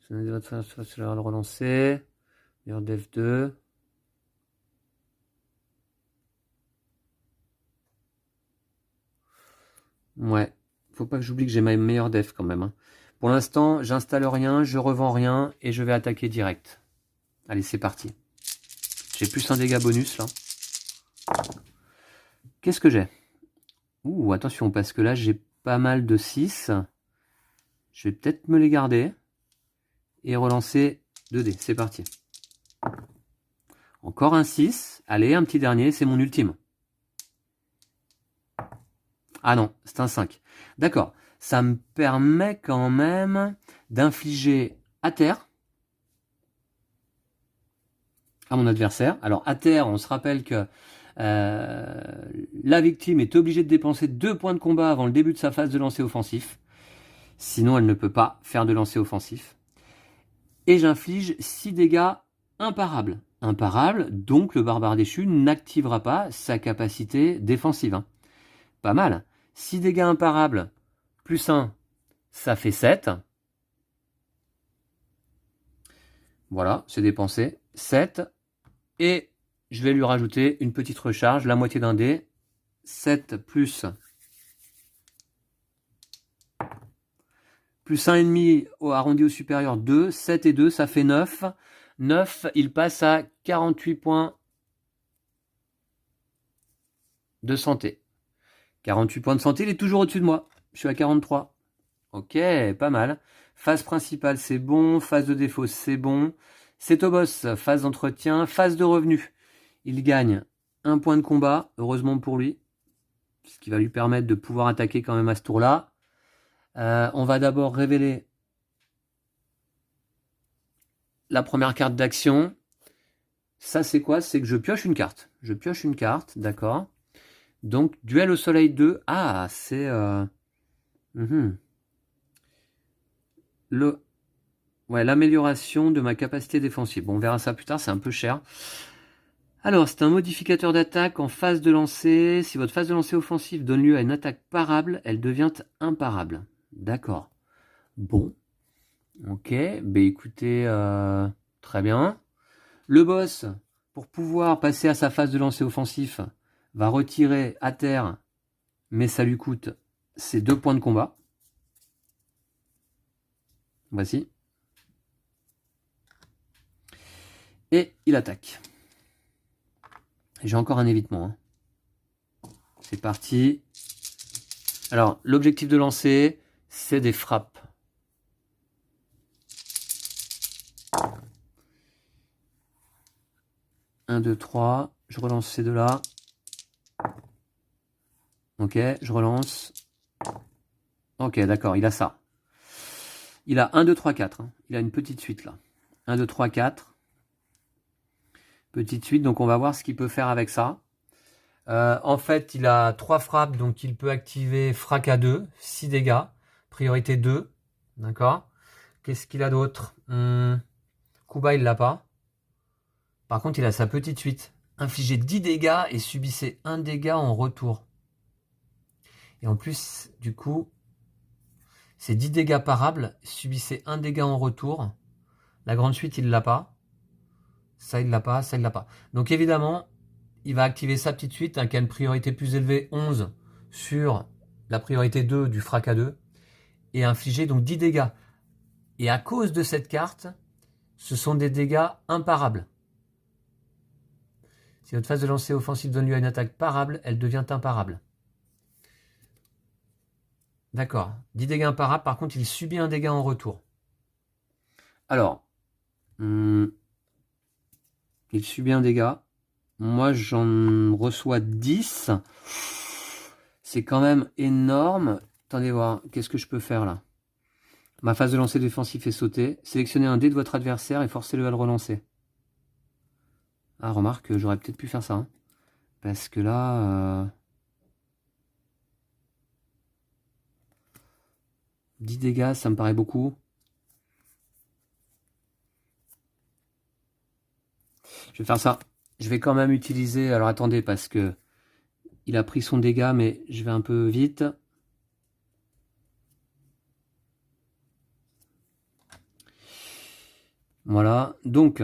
Je vais le relancer. Meilleur dev 2. Ouais. Faut pas que j'oublie que j'ai ma meilleure def quand même. Hein. Pour l'instant, j'installe rien, je revends rien et je vais attaquer direct. Allez, c'est parti. J'ai plus un dégât bonus là. Qu'est-ce que j'ai? Ouh, attention, parce que là, j'ai pas mal de 6. Je vais peut-être me les garder. Et relancer 2 dés. C'est parti. Encore un 6. Allez, un petit dernier, c'est mon ultime. Ah non, c'est un 5. D'accord. Ça me permet quand même d'infliger à terre à mon adversaire. Alors à terre, on se rappelle que la victime est obligée de dépenser 2 points de combat avant le début de sa phase de lancer offensif. Sinon, elle ne peut pas faire de lancer offensif. Et j'inflige 6 dégâts imparables. Imparables, donc le barbare déchu n'activera pas sa capacité défensive. Hein. Pas mal. 6 dégâts imparables, plus 1, ça fait 7. Voilà, c'est dépensé. 7. Et je vais lui rajouter une petite recharge, la moitié d'un dé. 7 plus 1,5 arrondi au supérieur, 2. 7 et 2, ça fait 9. 9, il passe à 48 points de santé. 48 points de santé, il est toujours au-dessus de moi. Je suis à 43. Ok, pas mal. Phase principale, c'est bon. Phase de défaut, c'est bon. C'est au boss. Phase d'entretien, phase de revenu. Il gagne un point de combat, heureusement pour lui. Ce qui va lui permettre de pouvoir attaquer quand même à ce tour-là. On va d'abord révéler la première carte d'action. Ça, c'est quoi? C'est que je pioche une carte. Je pioche une carte, d'accord. Donc, duel au soleil 2. Ah, c'est... l'amélioration de ma capacité défensive. Bon, on verra ça plus tard, c'est un peu cher. Alors, c'est un modificateur d'attaque en phase de lancer. Si votre phase de lancer offensive donne lieu à une attaque parable, elle devient imparable. D'accord. Bon. Ok. Ben écoutez, très bien. Le boss, pour pouvoir passer à sa phase de lancer offensif, va retirer à terre, mais ça lui coûte ses 2 points de combat. Voici. Et il attaque. J'ai encore un évitement. Hein. C'est parti. Alors, l'objectif de lancer, c'est des frappes. Un, 2, 3. Je relance ces deux-là. Ok, je relance. Ok, d'accord, il a ça. Il a 1, 2, 3, 4. Hein. Il a une petite suite là. 1, 2, 3, 4. Petite suite, donc on va voir ce qu'il peut faire avec ça. En fait, il a 3 frappes, donc il peut activer frac à 2, 6 dégâts, priorité 2, d'accord. Qu'est-ce qu'il a d'autre? Coup bas, il l'a pas. Par contre, il a sa petite suite. Infligez 10 dégâts et subissez 1 dégât en retour. Et en plus, du coup, c'est 10 dégâts parables, subissez 1 dégât en retour. La grande suite, il l'a pas. Ça, il l'a pas, ça, il l'a pas. Donc évidemment, il va activer sa petite suite, hein, qui a une priorité plus élevée, 11, sur la priorité 2 du frac à 2, et infliger donc 10 dégâts. Et à cause de cette carte, ce sont des dégâts imparables. Si votre phase de lancer offensive donne lieu à une attaque parable, elle devient imparable. D'accord. 10 dégâts imparables, par contre, il subit un dégât en retour. Alors, il subit un dégât. Moi, j'en reçois 10. C'est quand même énorme. Attendez voir, qu'est-ce que je peux faire là? Ma phase de lancer défensif est sautée. Sélectionnez un dé de votre adversaire et forcez-le à le relancer. Ah, remarque, j'aurais peut-être pu faire ça. Hein. Parce que là... 10 dégâts, ça me paraît beaucoup. Je vais faire ça. Je vais quand même utiliser... Alors attendez, parce que... Il a pris son dégât, mais je vais un peu vite. Voilà. Donc,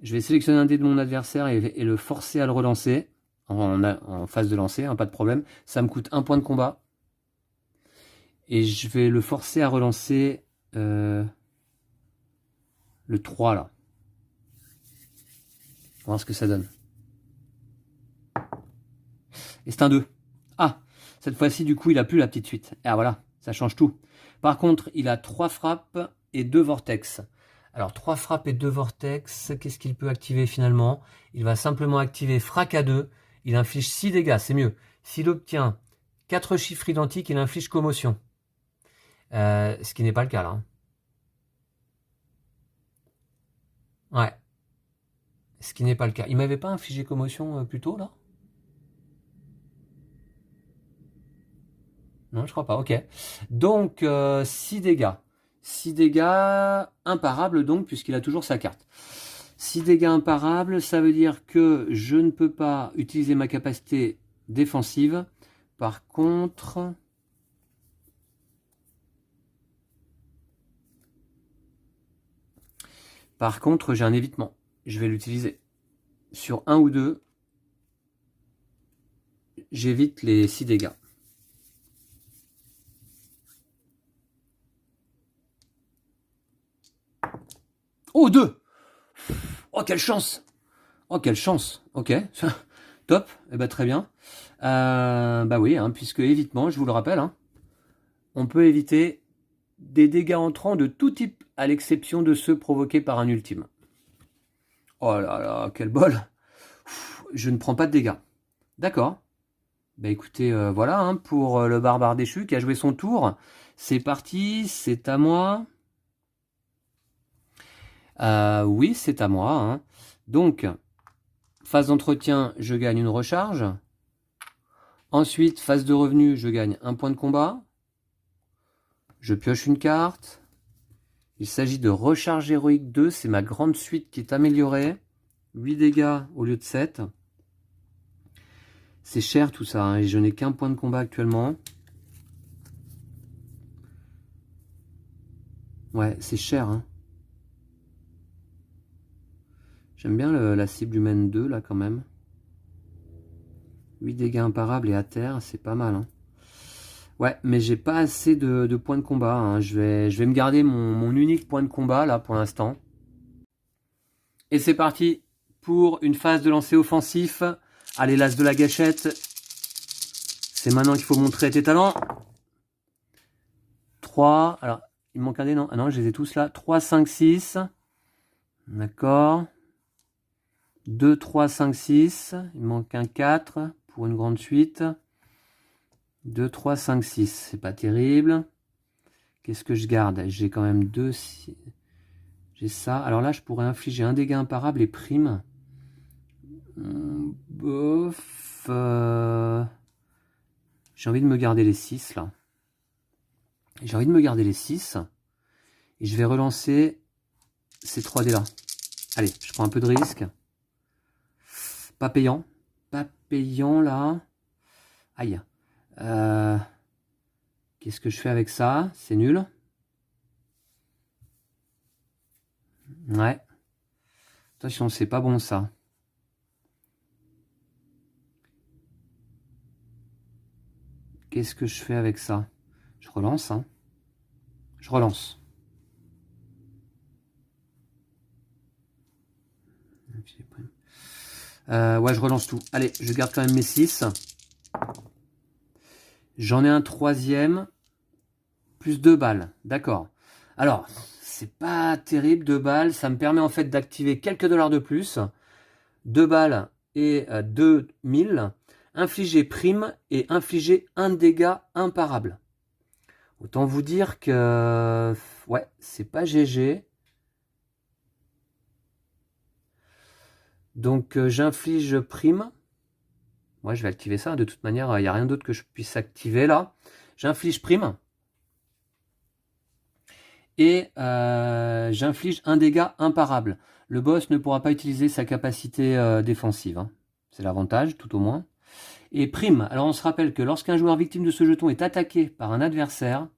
je vais sélectionner un dé de mon adversaire et le forcer à le relancer. En phase de lancer, hein, pas de problème. Ça me coûte 1 point de combat. Et je vais le forcer à relancer le 3 là. On va voir ce que ça donne. Et c'est un 2. Ah, cette fois-ci, du coup, il n'a plus la petite suite. Ah voilà, ça change tout. Par contre, il a 3 frappes et 2 vortex. Alors, 3 frappes et 2 vortex, qu'est-ce qu'il peut activer finalement? Il va simplement activer frac à 2. Il inflige 6 dégâts, c'est mieux. S'il obtient 4 chiffres identiques, il inflige commotion. Ce qui n'est pas le cas là. Hein. Ouais. Ce qui n'est pas le cas. Il m'avait pas infligé commotion plus tôt là? Non, je crois pas. Ok. Donc, 6 dégâts. 6 dégâts imparables donc, puisqu'il a toujours sa carte. 6 dégâts imparables, ça veut dire que je ne peux pas utiliser ma capacité défensive. Par contre... j'ai un évitement. Je vais l'utiliser. Sur 1 ou 2, j'évite les 6 dégâts. Oh, 2! Oh, quelle chance! Oh, quelle chance! Ok, top, eh ben, très bien. Bah oui, hein, puisque évitement, je vous le rappelle, hein, on peut éviter des dégâts entrants de tout type, à l'exception de ceux provoqués par un ultime. Oh là là, quel bol! Je ne prends pas de dégâts. D'accord. Bah écoutez, voilà, hein, pour le barbare déchu qui a joué son tour. C'est parti, c'est à moi. Oui, c'est à moi. Hein. Donc, phase d'entretien, je gagne une recharge. Ensuite, phase de revenu, je gagne un point de combat. Je pioche une carte. Il s'agit de recharge héroïque 2, c'est ma grande suite qui est améliorée. 8 dégâts au lieu de 7. C'est cher tout ça, hein, et je n'ai qu'un point de combat actuellement. Ouais, c'est cher. Hein. J'aime bien la cible humaine 2 là quand même. 8 dégâts imparables et à terre, c'est pas mal. Hein. Ouais, mais j'ai pas assez de points de combat. Hein. Je vais me garder mon unique point de combat là pour l'instant. Et c'est parti pour une phase de lancer offensif. Allez, l'as de la gâchette. C'est maintenant qu'il faut montrer tes talents. 3. Alors, il me manque un dé, non? Ah non, je les ai tous là. 3, 5, 6. D'accord. 2, 3, 5, 6. Il me manque un 4 pour une grande suite. 2, 3, 5, 6. C'est pas terrible. Qu'est-ce que je garde? J'ai quand même 2, 6. J'ai ça. Alors là, je pourrais infliger un dégât imparable et prime. Bof. J'ai envie de me garder les 6 là. J'ai envie de me garder les 6. Et je vais relancer ces 3 dés là. Allez, je prends un peu de risque. Pas payant. Pas payant là. Aïe. Qu'est-ce que je fais avec ça? C'est nul. Ouais. Attention, c'est pas bon ça. Qu'est-ce que je fais avec ça? Je relance, hein. Je relance. Ouais, je relance tout. Allez, je garde quand même mes 6. J'en ai un troisième. Plus 2 balles. D'accord. Alors, c'est pas terrible, 2 balles. Ça me permet en fait d'activer quelques dollars de plus. 2 balles et 2000. Infliger prime et infliger un dégât imparable. Autant vous dire que... Ouais, c'est pas GG. Donc j'inflige prime. Ouais, je vais activer ça. De toute manière, il n'y a rien d'autre que je puisse activer là. J'inflige prime. Et j'inflige un dégât imparable. Le boss ne pourra pas utiliser sa capacité défensive. Hein. C'est l'avantage, tout au moins. Et prime. Alors on se rappelle que lorsqu'un joueur victime de ce jeton est attaqué par un adversaire,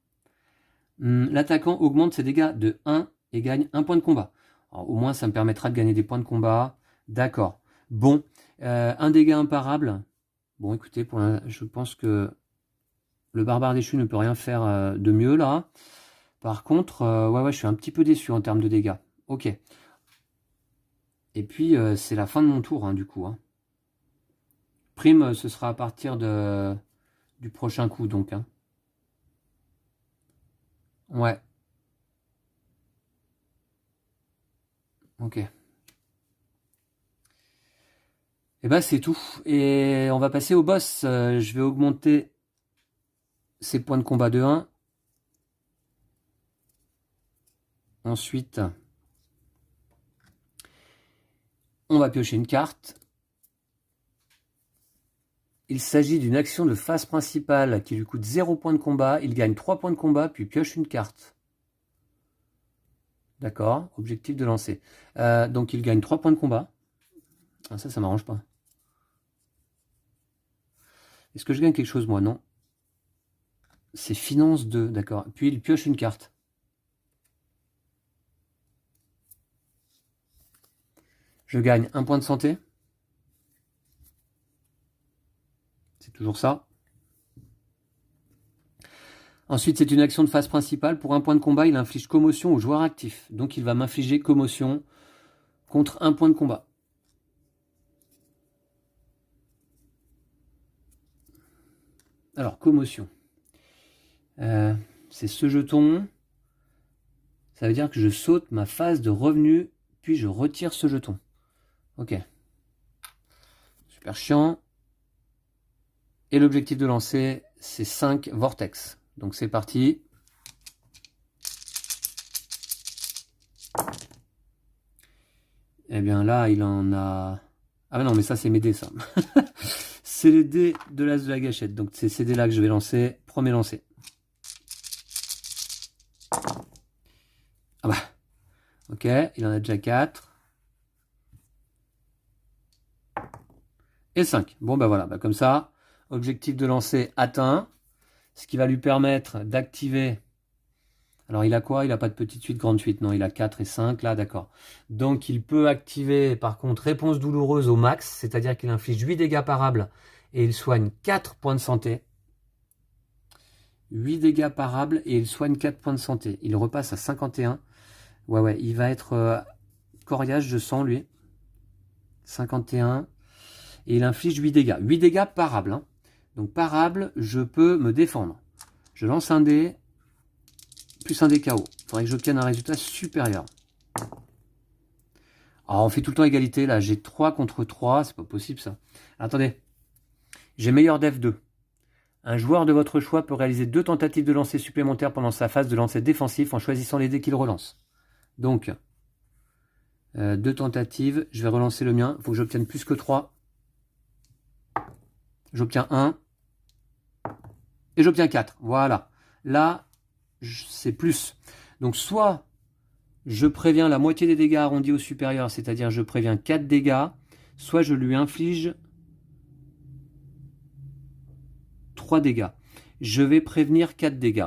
l'attaquant augmente ses dégâts de 1 et gagne 1 point de combat. Alors, au moins, ça me permettra de gagner des points de combat. D'accord. Bon, un dégât imparable. Bon, écoutez, je pense que le barbare déchu ne peut rien faire de mieux, là. Par contre, ouais, je suis un petit peu déçu en termes de dégâts. Ok. Et puis, c'est la fin de mon tour, hein, du coup. Hein. Prime, ce sera à partir du prochain coup, donc. Hein. Ouais. Ok. Et ben c'est tout. Et on va passer au boss. Je vais augmenter ses points de combat de 1. Ensuite, on va piocher une carte. Il s'agit d'une action de phase principale qui lui coûte 0 points de combat. Il gagne 3 points de combat, puis pioche une carte. D'accord, objectif de lancer. Donc il gagne 3 points de combat. Ah, ça m'arrange pas. Est-ce que je gagne quelque chose, moi? Non. C'est finance 2, d'accord. Puis il pioche une carte. Je gagne 1 point de santé. C'est toujours ça. Ensuite, c'est une action de phase principale. Pour 1 point de combat, il inflige commotion au joueur actif. Donc il va m'infliger commotion contre 1 point de combat. Alors, commotion. C'est ce jeton. Ça veut dire que je saute ma phase de revenu, puis je retire ce jeton. Ok. Super chiant. Et l'objectif de lancer, c'est 5 vortex. Donc c'est parti. Eh bien là, il en a... Ah non, mais ça c'est mes dés, ça. C'est les dés de l'as de la gâchette. Donc c'est ces dés-là que je vais lancer. Premier lancer. Ah bah. Ok, il en a déjà 4. Et 5. Bon bah voilà, comme ça, objectif de lancer atteint. Ce qui va lui permettre d'activer Alors il a quoi? Il n'a pas de petite suite, grande suite. Non, il a 4 et 5 là, d'accord. Donc il peut activer par contre réponse douloureuse au max, c'est-à-dire qu'il inflige 8 dégâts parables et il soigne 4 points de santé. 8 dégâts parables et il soigne 4 points de santé. Il repasse à 51. Ouais, il va être coriace, je sens lui. 51. Et il inflige 8 dégâts. 8 dégâts parables. Hein. Donc parable, je peux me défendre. Je lance un dé, plus un dé KO. Il faudrait que j'obtienne un résultat supérieur. Alors on fait tout le temps égalité là. J'ai 3 contre 3. C'est pas possible ça. Attendez. J'ai meilleur def 2. Un joueur de votre choix peut réaliser 2 tentatives de lancer supplémentaires pendant sa phase de lancer défensif en choisissant les dés qu'il relance. Donc, 2 tentatives. Je vais relancer le mien. Il faut que j'obtienne plus que 3. J'obtiens 1. Et j'obtiens 4. Voilà. Là, c'est plus. Donc, soit je préviens la moitié des dégâts arrondis au supérieur, c'est-à-dire je préviens 4 dégâts, soit je lui inflige 3 dégâts. Je vais prévenir 4 dégâts.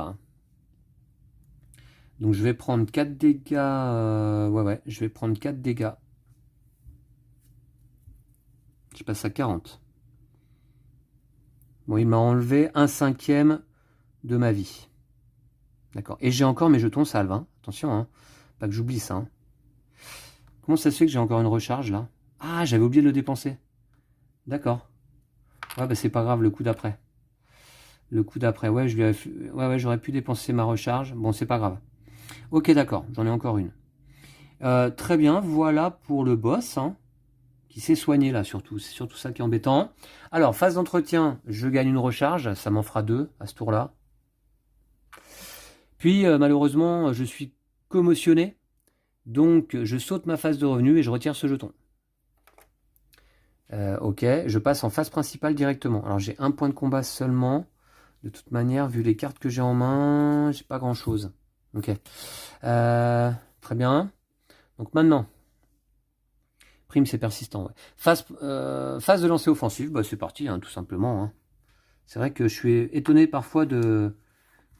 Donc je vais prendre 4 dégâts. Je vais prendre 4 dégâts. Je passe à 40. Bon, il m'a enlevé 1/5 de ma vie. D'accord. Et j'ai encore mes jetons salve. Hein. Attention, hein. Pas que j'oublie ça. Hein. Comment ça se fait que j'ai encore une recharge là? Ah, j'avais oublié de le dépenser. D'accord. Ouais, bah c'est pas grave, le coup d'après. Le coup d'après, ouais, j'aurais pu dépenser ma recharge. Bon, c'est pas grave. Ok, d'accord, j'en ai encore une. Très bien, voilà pour le boss, hein, qui s'est soigné là, surtout. C'est surtout ça qui est embêtant. Alors, phase d'entretien, je gagne une recharge, ça m'en fera 2 à ce tour-là. Puis, malheureusement, je suis commotionné, donc je saute ma phase de revenu et je retire ce jeton. Ok, je passe en phase principale directement. Alors, j'ai un point de combat seulement. De toute manière, vu les cartes que j'ai en main, j'ai pas grand-chose. Ok. Très bien. Donc maintenant, prime c'est persistant. Ouais. Phase de lancer offensif, bah, c'est parti, hein, tout simplement. Hein. C'est vrai que je suis étonné parfois de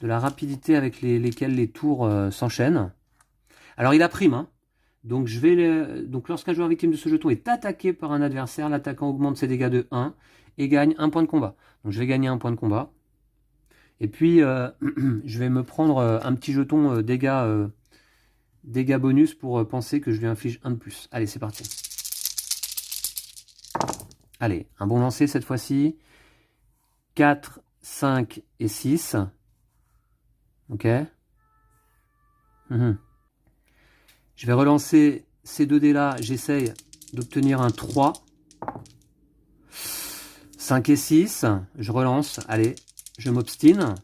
la rapidité avec lesquelles les tours s'enchaînent. Alors il a prime, hein. Donc donc lorsqu'un joueur victime de ce jeton est attaqué par un adversaire, l'attaquant augmente ses dégâts de 1 et gagne 1 point de combat. Donc je vais gagner 1 point de combat. Et puis je vais me prendre un petit jeton dégâts bonus pour penser que je lui inflige 1 de plus. Allez, c'est parti. Allez, un bon lancer cette fois-ci. 4, 5 et 6. Ok. Je vais relancer ces 2 dés là. J'essaye d'obtenir un 3. 5 et 6. Je relance. Allez, je m'obstine.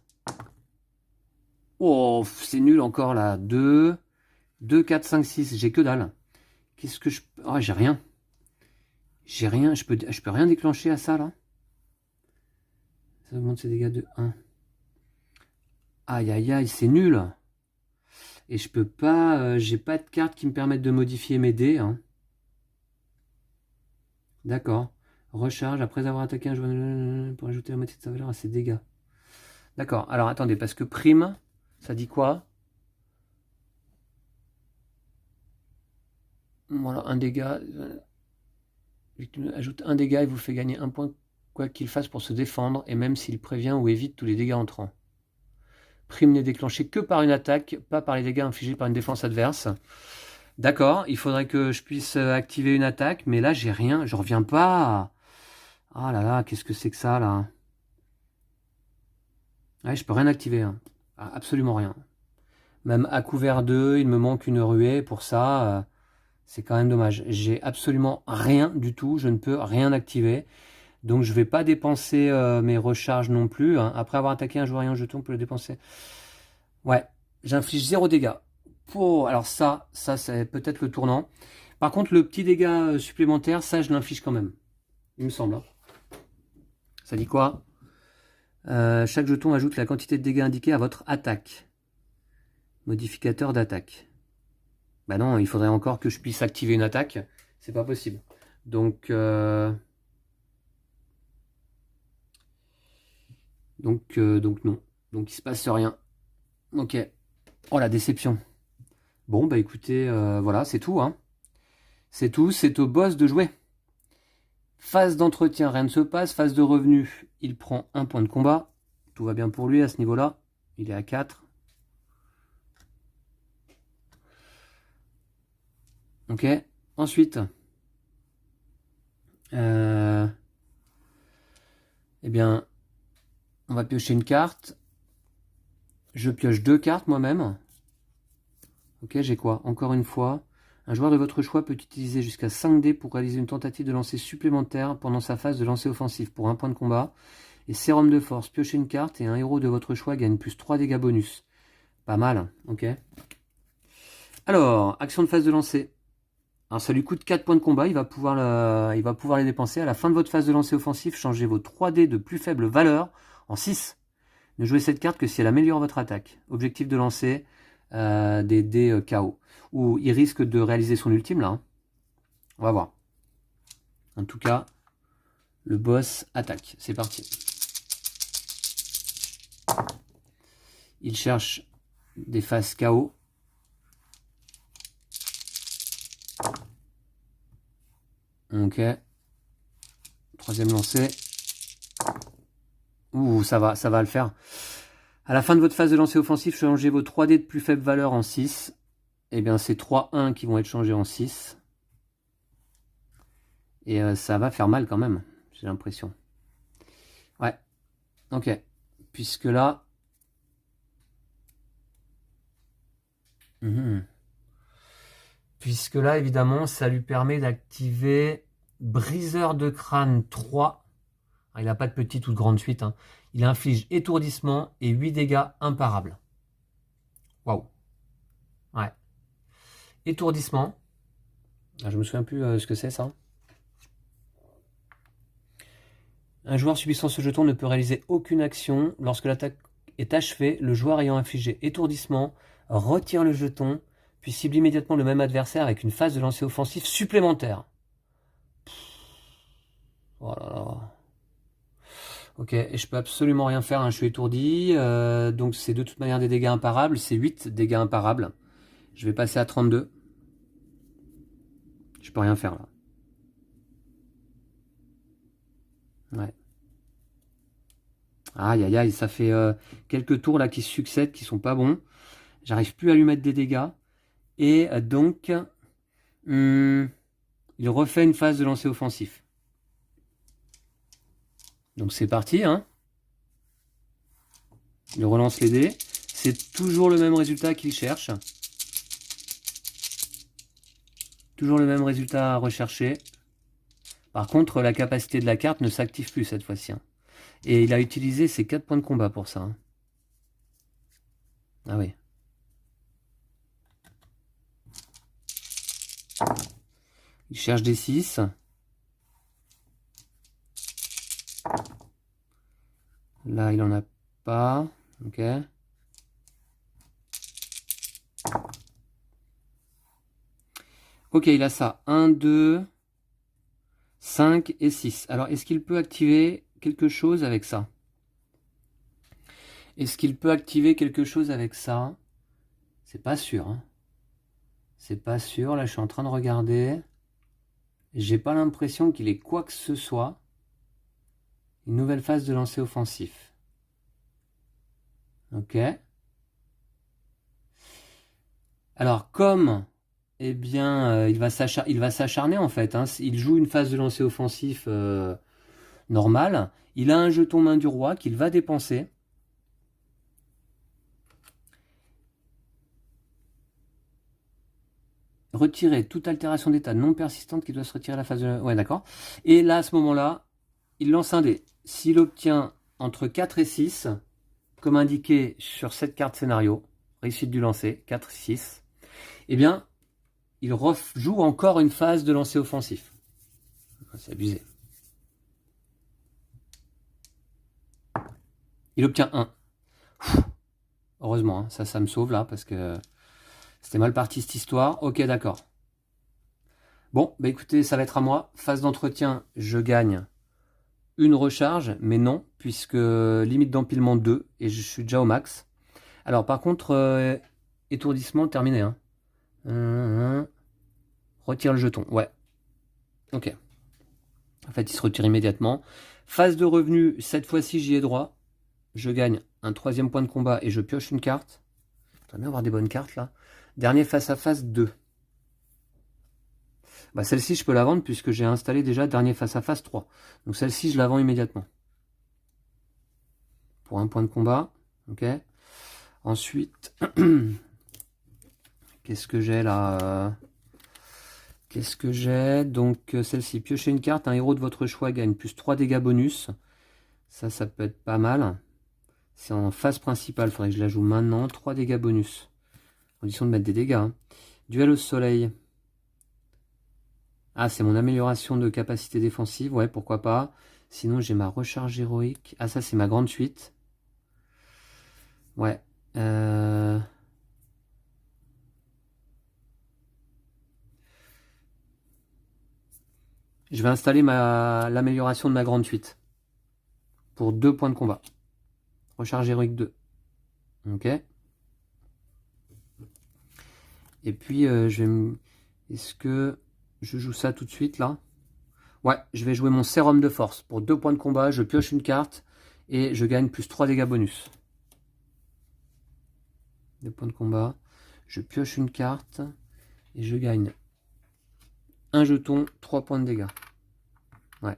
Oh, c'est nul encore là. 2, 2, 4, 5, 6. J'ai que dalle. Qu'est-ce que je... Oh, j'ai rien. J'ai rien. Je peux rien déclencher à ça là. Ça augmente ses dégâts de 1. Aïe, aïe, aïe, c'est nul. Et je peux pas... j'ai pas de cartes qui me permettent de modifier mes dés. Hein. D'accord. Recharge après avoir attaqué un joueur pour ajouter la moitié de sa valeur à ses dégâts. D'accord. Alors, attendez, parce que prime, ça dit quoi? Voilà, un dégât. Ajoute un dégât et vous fait gagner un point quoi qu'il fasse pour se défendre, et même s'il prévient ou évite tous les dégâts entrants. Prime n'est déclenchée que par une attaque, pas par les dégâts infligés par une défense adverse. D'accord, il faudrait que je puisse activer une attaque, mais là j'ai rien, je reviens pas. Ah là là, qu'est-ce que c'est que ça là? Ouais, je peux rien activer, hein. Absolument rien. Même à couvert 2, il me manque une ruée, pour ça, c'est quand même dommage. J'ai absolument rien du tout, je ne peux rien activer. Donc je ne vais pas dépenser mes recharges non plus. Hein. Après avoir attaqué un joueur et un jeton, on peut le dépenser. Ouais, j'inflige 0 dégâts. Oh, alors ça c'est peut-être le tournant. Par contre, le petit dégât supplémentaire, ça je l'inflige quand même. Il me semble. Hein. Ça dit quoi? Chaque jeton ajoute la quantité de dégâts indiquée à votre attaque. Modificateur d'attaque. Bah non, il faudrait encore que je puisse activer une attaque. C'est pas possible. Donc... Donc non. Donc il se passe rien. Ok. Oh la déception. Bon bah écoutez, voilà, c'est tout, hein. C'est tout, c'est au boss de jouer. Phase d'entretien, rien ne se passe. Phase de revenu, il prend un point de combat. Tout va bien pour lui à ce niveau-là. Il est à 4. Ok. Ensuite, eh bien, on va piocher une carte. Je pioche 2 cartes moi-même. Ok, j'ai quoi? Encore une fois. Un joueur de votre choix peut utiliser jusqu'à 5 dés pour réaliser une tentative de lancer supplémentaire pendant sa phase de lancer offensif pour un point de combat. Et sérum de force, piochez une carte et un héros de votre choix gagne plus 3 dégâts bonus. Pas mal, ok. Alors, action de phase de lancer. Alors ça lui coûte 4 points de combat, il va pouvoir les dépenser. À la fin de votre phase de lancer offensif, changez vos 3 dés de plus faible valeur en 6. Ne jouez cette carte que si elle améliore votre attaque. Objectif de lancer des dés KO. Ou il risque de réaliser son ultime là. Hein. On va voir. En tout cas, le boss attaque. C'est parti. Il cherche des phases KO. Ok. Troisième lancé. Ouh, ça va le faire. À la fin de votre phase de lancer offensif, changez vos 3 dés de plus faible valeur en 6. Eh bien, c'est 3-1 qui vont être changés en 6. Et ça va faire mal quand même, j'ai l'impression. Ouais. Ok. Puisque là... Puisque là, évidemment, ça lui permet d'activer Briseur de crâne 3. Alors, il n'a pas de petite ou de grande suite. Hein. Il inflige étourdissement et 8 dégâts imparables. Waouh. Ouais. Étourdissement. Ah, je me souviens plus ce que c'est ça. Un joueur subissant ce jeton ne peut réaliser aucune action. Lorsque l'attaque est achevée, le joueur ayant infligé étourdissement retire le jeton, puis cible immédiatement le même adversaire avec une phase de lancer offensif supplémentaire. Oh là là. Ok, et je peux absolument rien faire, hein. Je suis étourdi, donc c'est de toute manière des dégâts imparables, c'est 8 dégâts imparables. Je vais passer à 32. Je peux rien faire là. Ouais. Aïe aïe aïe, ça fait quelques tours là qui succèdent, qui sont pas bons. J'arrive plus à lui mettre des dégâts. Et donc, il refait une phase de lancer offensif. Donc c'est parti, hein. Il relance les dés. C'est toujours le même résultat qu'il cherche. Toujours le même résultat à rechercher. Par contre, la capacité de la carte ne s'active plus cette fois-ci. Hein. Et il a utilisé ses 4 points de combat pour ça. Hein. Ah oui. Il cherche des 6. Là, il en a pas. Ok. Ok, il a ça. 1, 2, 5 et 6. Alors, est-ce qu'il peut activer quelque chose avec ça? Est-ce qu'il peut activer quelque chose avec ça? C'est pas sûr. Hein. C'est pas sûr. Là, je suis en train de regarder. J'ai pas l'impression qu'il ait quoi que ce soit. Une nouvelle phase de lancer offensif. Ok. Alors, comme, eh bien, il va s'acharner en fait. Hein. Il joue une phase de lancer offensif normale. Il a un jeton main du roi qu'il va dépenser. Retirer toute altération d'état non persistante qui doit se retirer à la phase de... Ouais, d'accord. Et là, à ce moment-là, il lance un dé. S'il obtient entre 4 et 6, comme indiqué sur cette carte scénario, réussite du lancer, 4, 6, eh bien, il joue encore une phase de lancer offensif. C'est abusé. Il obtient 1. Heureusement, hein, ça me sauve là, parce que c'était mal parti cette histoire. Ok, d'accord. Bon, bah écoutez, ça va être à moi. Phase d'entretien, je gagne une recharge, mais non, puisque limite d'empilement 2, et je suis déjà au max. Alors par contre, étourdissement terminé. Hein. Retire le jeton. Ouais. Ok. En fait, il se retire immédiatement. Phase de revenu, cette fois-ci, j'y ai droit. Je gagne un 3e point de combat et je pioche une carte. J'aimerais bien avoir des bonnes cartes, là. Dernier face-à-face 2. Bah, celle-ci, je peux la vendre puisque j'ai installé déjà dernier face-à-face 3. Donc celle-ci, je la vends immédiatement. Pour un point de combat. Ok. Ensuite, qu'est-ce que j'ai là? Qu'est-ce que j'ai? Donc celle-ci, piocher une carte, un héros de votre choix gagne plus 3 dégâts bonus. Ça peut être pas mal. C'est en phase principale, il faudrait que je la joue maintenant. 3 dégâts bonus. Condition de mettre des dégâts. Hein. Duel au soleil. Ah, c'est mon amélioration de capacité défensive. Ouais, pourquoi pas. Sinon, j'ai ma recharge héroïque. Ah, ça, c'est ma grande suite. Ouais. Je vais installer l'amélioration de ma grande suite. Pour 2 points de combat. Recharge héroïque 2. Ok. Et puis, je vais Est-ce que je joue ça tout de suite, là? Ouais, je vais jouer mon sérum de force. Pour 2 points de combat, je pioche une carte et je gagne plus 3 dégâts bonus. 2 points de combat. Je pioche une carte et je gagne un jeton, 3 points de dégâts. Ouais.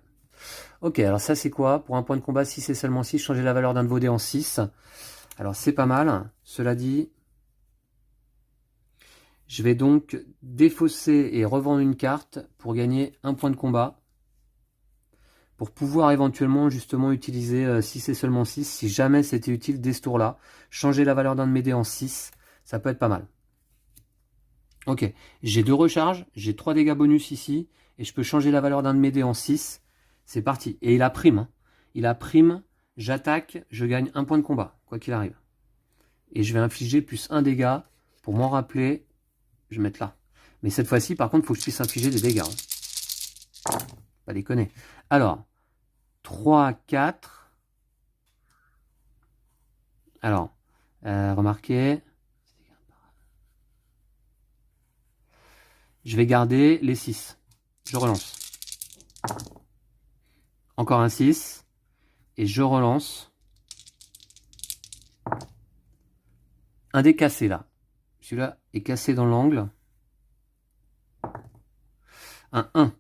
Ok, alors ça c'est quoi? Pour un point de combat, 6 et seulement 6, changer la valeur d'un de vos dés en 6. Alors c'est pas mal. Cela dit, je vais donc défausser et revendre une carte pour gagner un point de combat. Pour pouvoir éventuellement justement utiliser 6 et seulement 6, si jamais c'était utile dès ce tour-là. Changer la valeur d'un de mes dés en 6, ça peut être pas mal. Ok, j'ai 2 recharges, j'ai 3 dégâts bonus ici, et je peux changer la valeur d'un de mes dés en 6. C'est parti. Et il a prime. Hein. Il a prime, j'attaque, je gagne un point de combat, quoi qu'il arrive. Et je vais infliger plus 1 dégât. Pour m'en rappeler, je vais mettre là. Mais cette fois-ci, par contre, il faut que je puisse infliger des dégâts. Hein. Pas déconner. Alors, 3, 4. Alors, remarquez, je vais garder les 6. Je relance. Encore un 6. Et je relance. Un dé cassé là. Celui-là est cassé dans l'angle. Un 1.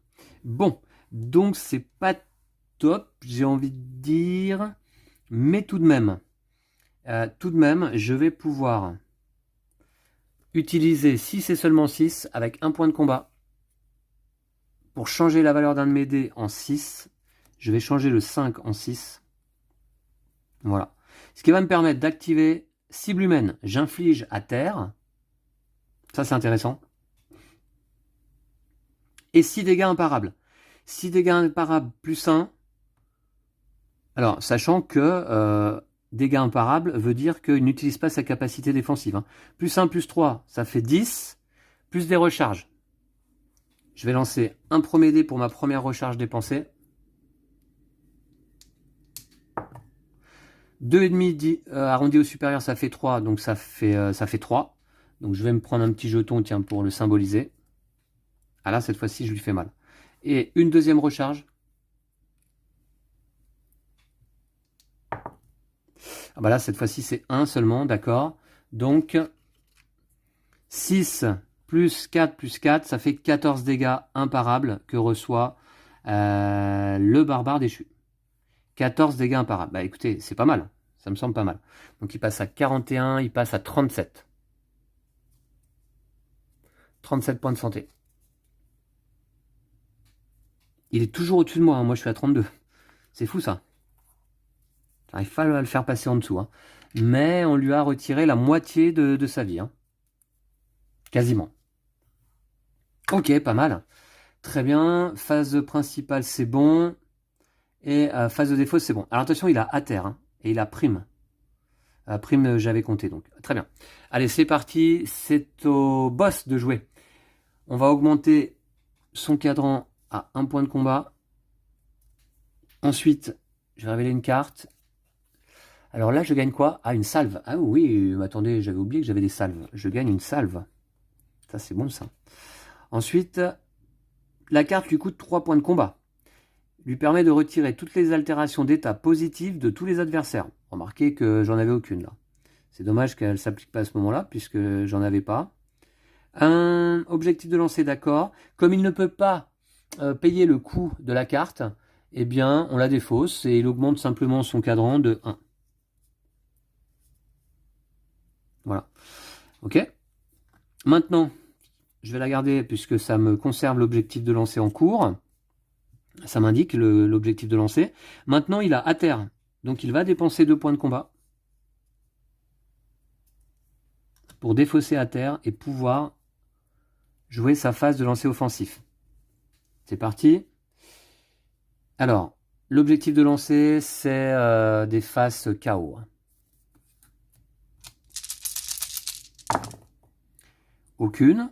Bon, donc c'est pas top, j'ai envie de dire. Mais tout de même, je vais pouvoir utiliser 6 et seulement 6 avec un point de combat. Pour changer la valeur d'un de mes dés en 6, je vais changer le 5 en 6. Voilà. Ce qui va me permettre d'activer cible humaine. J'inflige à terre. Ça, c'est intéressant. Et 6 dégâts imparables. 6 dégâts imparables plus 1. Alors, sachant que dégâts imparables veut dire qu'il n'utilise pas sa capacité défensive. Hein. Plus 1, plus 3, ça fait 10. Plus des recharges. Je vais lancer un premier dé pour ma première recharge dépensée. 2,5 arrondi au supérieur, ça fait 3, donc ça fait 3. Donc je vais me prendre un petit jeton, tiens, pour le symboliser. Ah là, cette fois-ci, je lui fais mal. Et une deuxième recharge. Ah bah là, cette fois-ci, c'est 1 seulement, d'accord. Donc, 6 plus 4, ça fait 14 dégâts imparables que reçoit le barbare déchu. 14 dégâts imparables. Bah écoutez, c'est pas mal. Ça me semble pas mal. Donc il passe à 41, il passe à 37. 37 points de santé. Il est toujours au-dessus de moi, hein. Moi je suis à 32. C'est fou ça. J'arrive pas à le faire passer en dessous. Hein. Mais on lui a retiré la moitié de sa vie. Hein. Quasiment. Ok, pas mal. Très bien. Phase principale, c'est bon. Et phase de défaut, c'est bon. Alors attention, il a à terre. Hein, et il a prime. Prime, j'avais compté. Donc très bien. Allez, c'est parti. C'est au boss de jouer. On va augmenter son cadran à 1 point de combat. Ensuite, je vais révéler une carte. Alors là, je gagne quoi? Ah, une salve. Ah oui, attendez, j'avais oublié que j'avais des salves. Je gagne une salve. Ça, c'est bon, ça. Ensuite, la carte lui coûte 3 points de combat. Lui permet de retirer toutes les altérations d'état positives de tous les adversaires. Remarquez que j'en avais aucune, là. C'est dommage qu'elle ne s'applique pas à ce moment-là, puisque j'en avais pas. Un objectif de lancer, d'accord. Comme il ne peut pas payer le coût de la carte, eh bien, on la défausse et il augmente simplement son cadran de 1. Voilà. Ok. Maintenant, je vais la garder puisque ça me conserve l'objectif de lancer en cours. Ça m'indique l'objectif de lancer. Maintenant, il a à terre. Donc, il va dépenser 2 points de combat pour défausser à terre et pouvoir jouer sa phase de lancer offensif. C'est parti. Alors, l'objectif de lancer, c'est des faces KO. Aucune.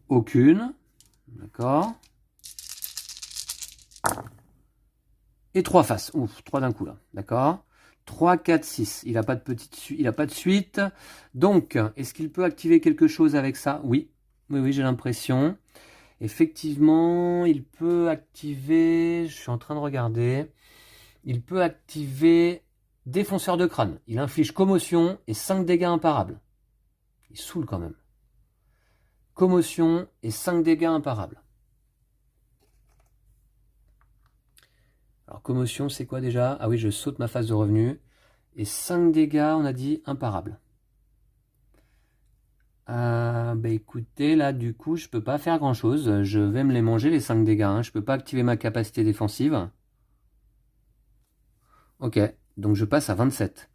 Aucune. D'accord. Et 3 faces. Ouf, 3 d'un coup là. D'accord. 3, 4, 6. Il n'a pas de suite. Donc, est-ce qu'il peut activer quelque chose avec ça? Oui. Oui, j'ai l'impression. Effectivement, il peut activer... Je suis en train de regarder. Il peut activer défonceur de crâne. Il inflige commotion et 5 dégâts imparables. Il saoule quand même. Commotion et 5 dégâts imparables. Alors, commotion, c'est quoi déjà? Ah oui, je saute ma phase de revenu. Et 5 dégâts, on a dit, imparables. Bah écoutez, là, du coup, je peux pas faire grand-chose. Je vais me les manger, les 5 dégâts. Hein. Je peux pas activer ma capacité défensive. Ok, donc je passe à 27.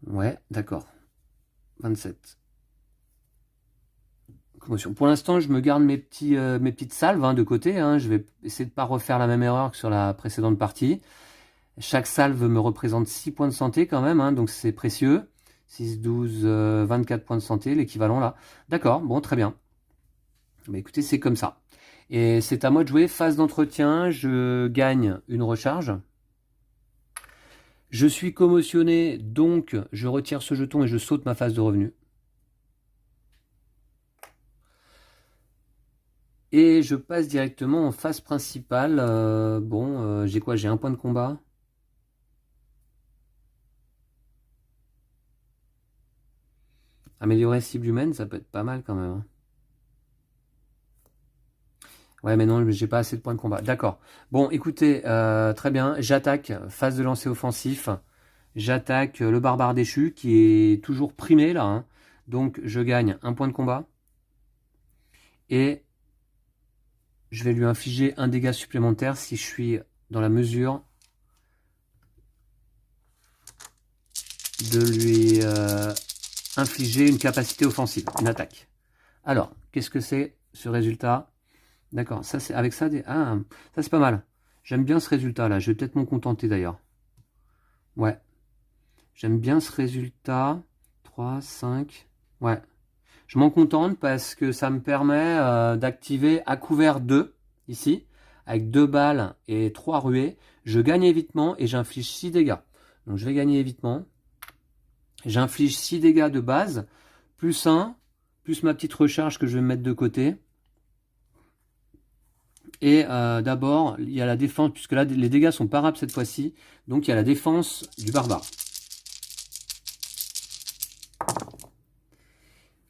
Ouais, d'accord. 27. Commotion. Pour l'instant, je me garde mes petites salves de côté. Hein. Je vais essayer de ne pas refaire la même erreur que sur la précédente partie. Chaque salve me représente 6 points de santé quand même, hein, donc c'est précieux. 6, 12, 24 points de santé, l'équivalent là. D'accord, bon, très bien. Bah, écoutez, c'est comme ça. Et c'est à moi de jouer. Phase d'entretien, je gagne une recharge. Je suis commotionné, donc je retire ce jeton et je saute ma phase de revenu. Et je passe directement en phase principale. J'ai quoi? J'ai un point de combat. Améliorer cible humaine, ça peut être pas mal quand même. Hein. Ouais, mais non, j'ai pas assez de points de combat. D'accord. Bon, écoutez, très bien. J'attaque, phase de lancer offensif. J'attaque le barbare déchu qui est toujours primé là. Hein. Donc, je gagne un point de combat. Et je vais lui infliger un dégât supplémentaire si je suis dans la mesure de lui infliger une capacité offensive, une attaque. Alors, qu'est-ce que c'est ce résultat? D'accord, ça c'est avec ça, ah, ça c'est pas mal. J'aime bien ce résultat là, je vais peut-être m'en contenter d'ailleurs. Ouais, j'aime bien ce résultat. 3, 5, ouais. Je m'en contente parce que ça me permet d'activer à couvert 2, ici, avec 2 balles et 3 ruées. Je gagne évitement et j'inflige 6 dégâts. Donc je vais gagner évitement. J'inflige 6 dégâts de base, plus 1, plus ma petite recharge que je vais mettre de côté. Et d'abord, il y a la défense, puisque là, les dégâts sont parables cette fois-ci. Donc, il y a la défense du barbare.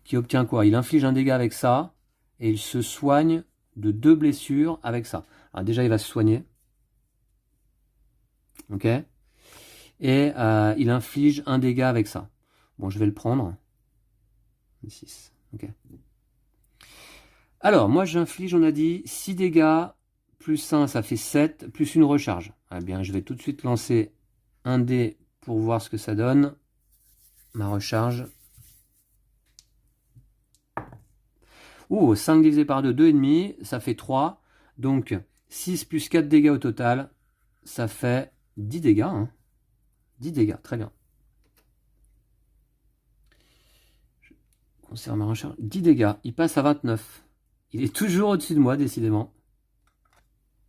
Qui obtient quoi? Il inflige un dégât avec ça. Et il se soigne de 2 blessures avec ça. Alors déjà, il va se soigner. Ok. Et il inflige un dégât avec ça. Bon, je vais le prendre. 6. Ok. Alors, moi, j'inflige, on a dit, 6 dégâts, plus 1, ça fait 7, plus une recharge. Eh bien, je vais tout de suite lancer un dé pour voir ce que ça donne. Ma recharge. Ouh, 5 divisé par 2, 2,5, ça fait 3. Donc, 6 plus 4 dégâts au total, ça fait 10 dégâts. Hein. 10 dégâts, très bien. Je conserve ma recharge. 10 dégâts, il passe à 29. Il est toujours au-dessus de moi, décidément.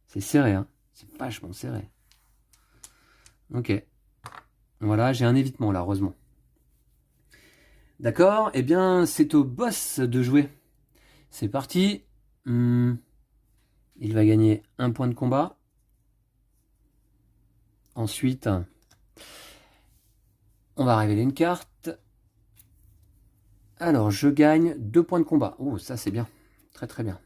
C'est serré, hein. C'est vachement serré. Ok. Voilà, j'ai un évitement là, heureusement. D'accord, eh bien, c'est au boss de jouer. C'est parti. Il va gagner un point de combat. Ensuite, on va révéler une carte. Alors, je gagne 2 points de combat. Oh, ça c'est bien. Très très bien.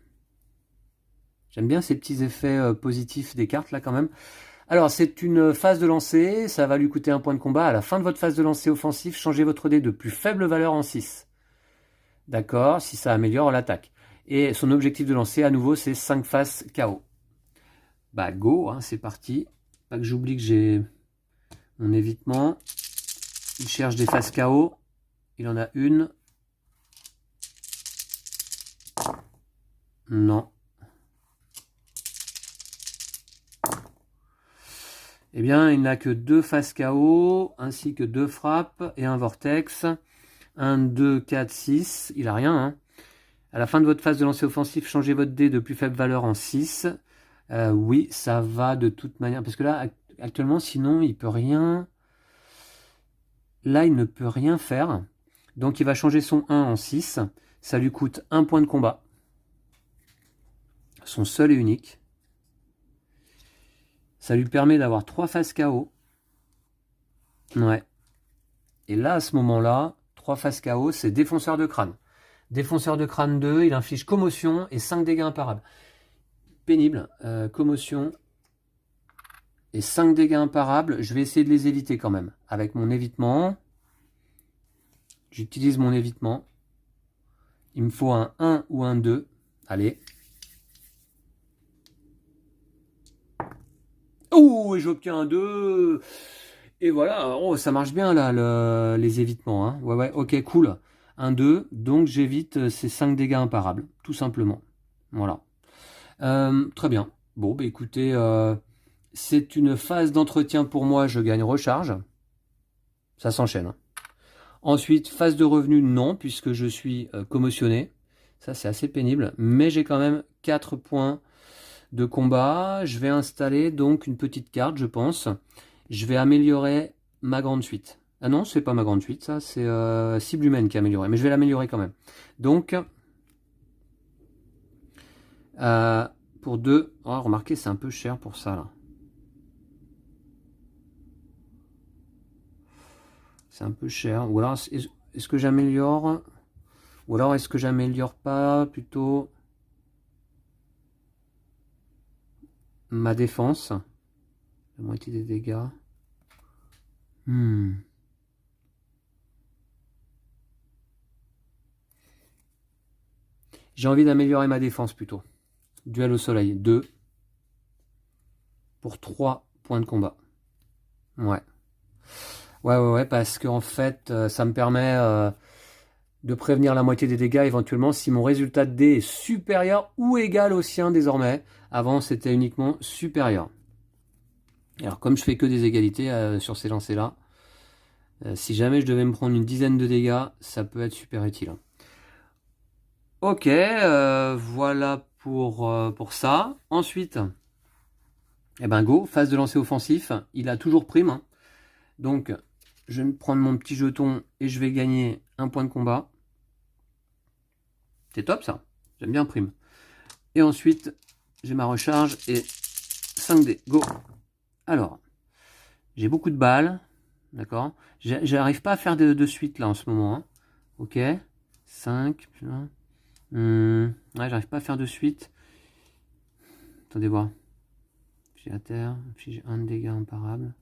J'aime bien ces petits effets positifs des cartes là quand même. Alors, c'est une phase de lancer. Ça va lui coûter un point de combat. À la fin de votre phase de lancer offensif, changez votre dé de plus faible valeur en 6. D'accord, si ça améliore l'attaque. Et son objectif de lancer, à nouveau, c'est 5 faces KO. Bah, go, hein, c'est parti. Pas que j'oublie que j'ai mon évitement. Il cherche des faces KO. Il en a une. Non. Eh bien, il n'a que 2 faces KO, ainsi que 2 frappes et un vortex. 1, 2, 4, 6. Il a rien, hein. À la fin de votre phase de lancer offensif, changez votre dé de plus faible valeur en 6. Oui, ça va de toute manière. Parce que là, actuellement, sinon, il peut rien. Là, il ne peut rien faire. Donc, il va changer son 1 en 6. Ça lui coûte 1 point de combat. Son seul et unique. Ça lui permet d'avoir 3 phases KO. Ouais. Et là, à ce moment-là, 3 phases KO, c'est défonceur de crâne. Défonceur de crâne 2, il inflige commotion et 5 dégâts imparables. Pénible. Commotion et 5 dégâts imparables. Je vais essayer de les éviter quand même. Avec mon évitement. J'utilise mon évitement. Il me faut un 1 ou un 2. Allez. Oh, et j'obtiens un 2. Et voilà, oh, ça marche bien là, les évitements. Hein. Ouais, ouais, ok, cool. Un 2, donc j'évite ces 5 dégâts imparables, tout simplement. Voilà. Très bien. Bon, bah écoutez, c'est une phase d'entretien pour moi, je gagne recharge. Ça s'enchaîne. Hein. Ensuite, phase de revenu, non, puisque je suis commotionné. Ça, c'est assez pénible. Mais j'ai quand même 4 points de combat. Je vais installer donc une petite carte, je pense. Je vais améliorer ma grande suite. Ah non, c'est pas ma grande suite, ça, c'est cible humaine qui est améliorée. Mais je vais l'améliorer quand même. Donc, pour 2... Oh, remarquez, c'est un peu cher pour ça, là. C'est un peu cher. Ou alors, est-ce que j'améliore? Ou alors, est-ce que j'améliore pas plutôt ma défense? La moitié des dégâts. J'ai envie d'améliorer ma défense plutôt. Duel au soleil, 2. Pour 3 points de combat. Ouais. Ouais, parce qu'en fait, ça me permet de prévenir la moitié des dégâts éventuellement si mon résultat de dé est supérieur ou égal au sien désormais. Avant, c'était uniquement supérieur. Alors, comme je fais que des égalités sur ces lancers-là, si jamais je devais me prendre une dizaine de dégâts, ça peut être super utile. Ok, voilà pour ça. Ensuite, eh ben go, phase de lancer offensif. Il a toujours prime. Hein. Donc, je vais me prendre mon petit jeton et je vais gagner un point de combat. C'est top ça. J'aime bien prime. Et ensuite, j'ai ma recharge et 5 dés. Go. Alors, j'ai beaucoup de balles. D'accord. J'arrive pas à faire de suite là en ce moment. Hein. Ok. 5. Ouais, j'arrive pas à faire de suite. Attendez voir. J'ai à terre. J'ai un dégât imparable.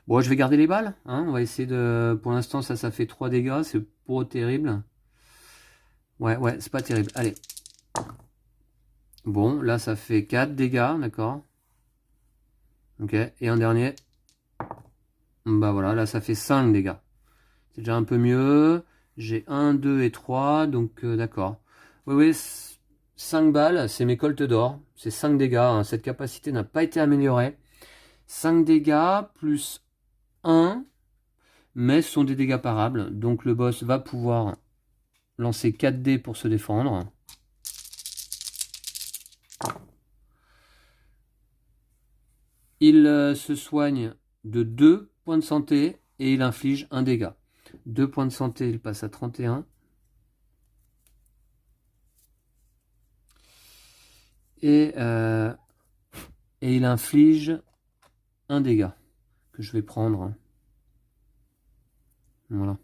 Bon, je vais garder les balles. Hein, on va essayer de... Pour l'instant, ça fait 3 dégâts. C'est pas terrible. Ouais, c'est pas terrible. Allez. Bon, là, ça fait 4 dégâts. D'accord. Ok. Et un dernier. Bah voilà, là, ça fait 5 dégâts. C'est déjà un peu mieux. J'ai 1, 2 et 3. Donc, d'accord. Oui, 5 balles. C'est mes coltes d'or. C'est 5 dégâts. Hein. Cette capacité n'a pas été améliorée. 5 dégâts plus 1, mais ce sont des dégâts parables, donc le boss va pouvoir lancer 4 dés pour se défendre. Il se soigne de 2 points de santé et il inflige un dégât. 2 points de santé, il passe à 31. Et il inflige un dégât que je vais prendre. Voilà.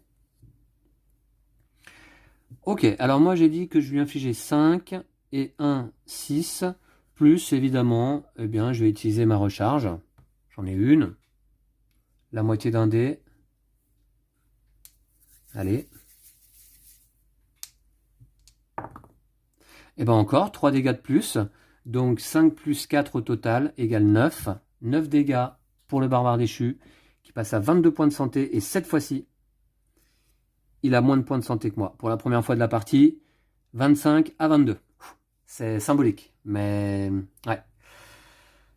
Ok, alors moi j'ai dit que je lui infligeais 5 et 1, 6. Plus évidemment, eh bien, je vais utiliser ma recharge. J'en ai une. La moitié d'un dé. Allez. Et bien encore, 3 dégâts de plus. Donc 5 plus 4 au total égale 9. 9 dégâts pour le barbare déchu qui passe à 22 points de santé. Et cette fois-ci, il a moins de points de santé que moi. Pour la première fois de la partie, 25 à 22. C'est symbolique, mais ouais.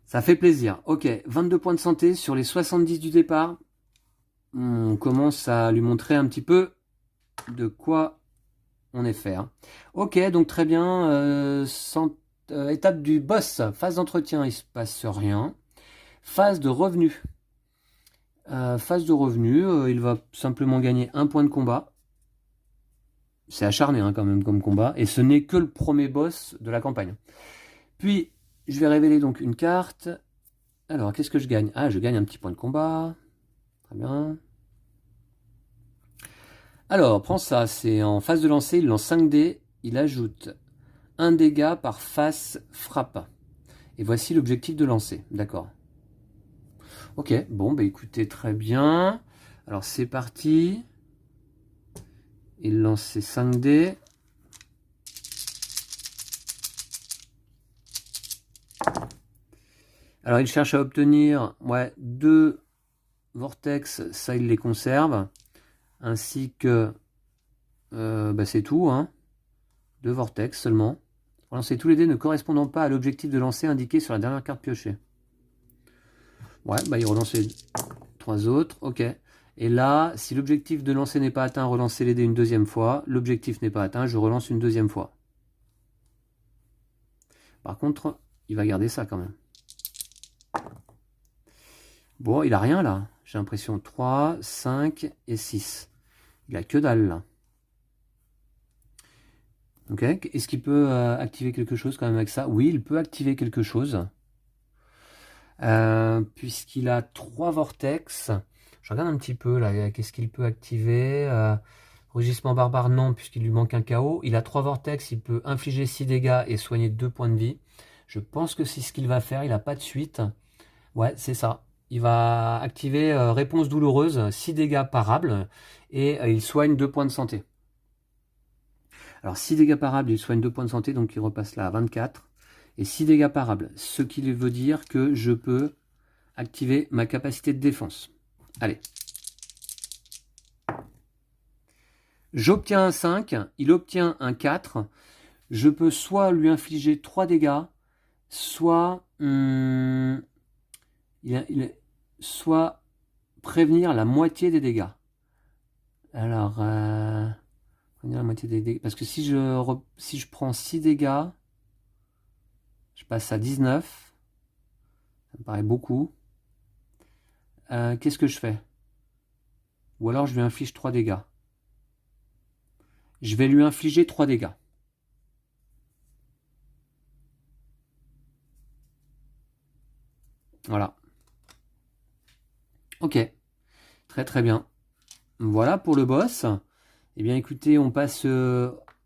Ça fait plaisir. Ok, 22 points de santé sur les 70 du départ. On commence à lui montrer un petit peu de quoi on est fait. Hein. Ok, donc très bien. Étape du boss. Phase d'entretien, il se passe rien. Phase de revenu. Phase de revenu, il va simplement gagner un point de combat. C'est acharné hein, quand même comme combat. Et ce n'est que le premier boss de la campagne. Puis, je vais révéler donc une carte. Alors, qu'est-ce que je gagne? Ah, je gagne un petit point de combat. Très bien. Alors, prends ça. C'est en phase de lancer. Il lance 5 dés. Il ajoute un dégât par face frappe. Et voici l'objectif de lancer. D'accord. Ok, bon, bah écoutez, très bien. Alors, c'est parti. Il lance ses 5 dés. Alors, il cherche à obtenir 2 vortex. Ça, il les conserve. Ainsi que... c'est tout, hein. 2 vortex seulement. Pour lancer tous les dés ne correspondant pas à l'objectif de lancer indiqué sur la dernière carte piochée. Ouais, bah il relance les 3 autres. Ok. Et là, si l'objectif de lancer n'est pas atteint, relancer les dés une deuxième fois. L'objectif n'est pas atteint, je relance une deuxième fois. Par contre, il va garder ça quand même. Bon, il a rien là. J'ai l'impression 3, 5 et 6. Il a que dalle là. Ok. Est-ce qu'il peut activer quelque chose quand même avec ça? Oui, il peut activer quelque chose. Puisqu'il a 3 vortex. Je regarde un petit peu là, qu'est-ce qu'il peut activer. Rugissement barbare, non, puisqu'il lui manque un KO. Il a 3 vortex, il peut infliger 6 dégâts et soigner 2 points de vie. Je pense que c'est ce qu'il va faire, il n'a pas de suite. Ouais, c'est ça. Il va activer réponse douloureuse, 6 dégâts parables, et il soigne 2 points de santé. Alors 6 dégâts parables, il soigne 2 points de santé, donc il repasse là à 24. Et 6 dégâts parables, ce qui veut dire que je peux activer ma capacité de défense. Allez. J'obtiens un 5, il obtient un 4. Je peux soit lui infliger 3 dégâts, soit, soit prévenir la moitié des dégâts. Alors, prévenir la moitié des dégâts. Parce que si je prends 6 dégâts, je passe à 19. Ça me paraît beaucoup. Qu'est-ce que je fais? Ou alors je lui inflige 3 dégâts. Je vais lui infliger 3 dégâts. Voilà. Ok. Très très bien. Voilà pour le boss. Eh bien écoutez, on passe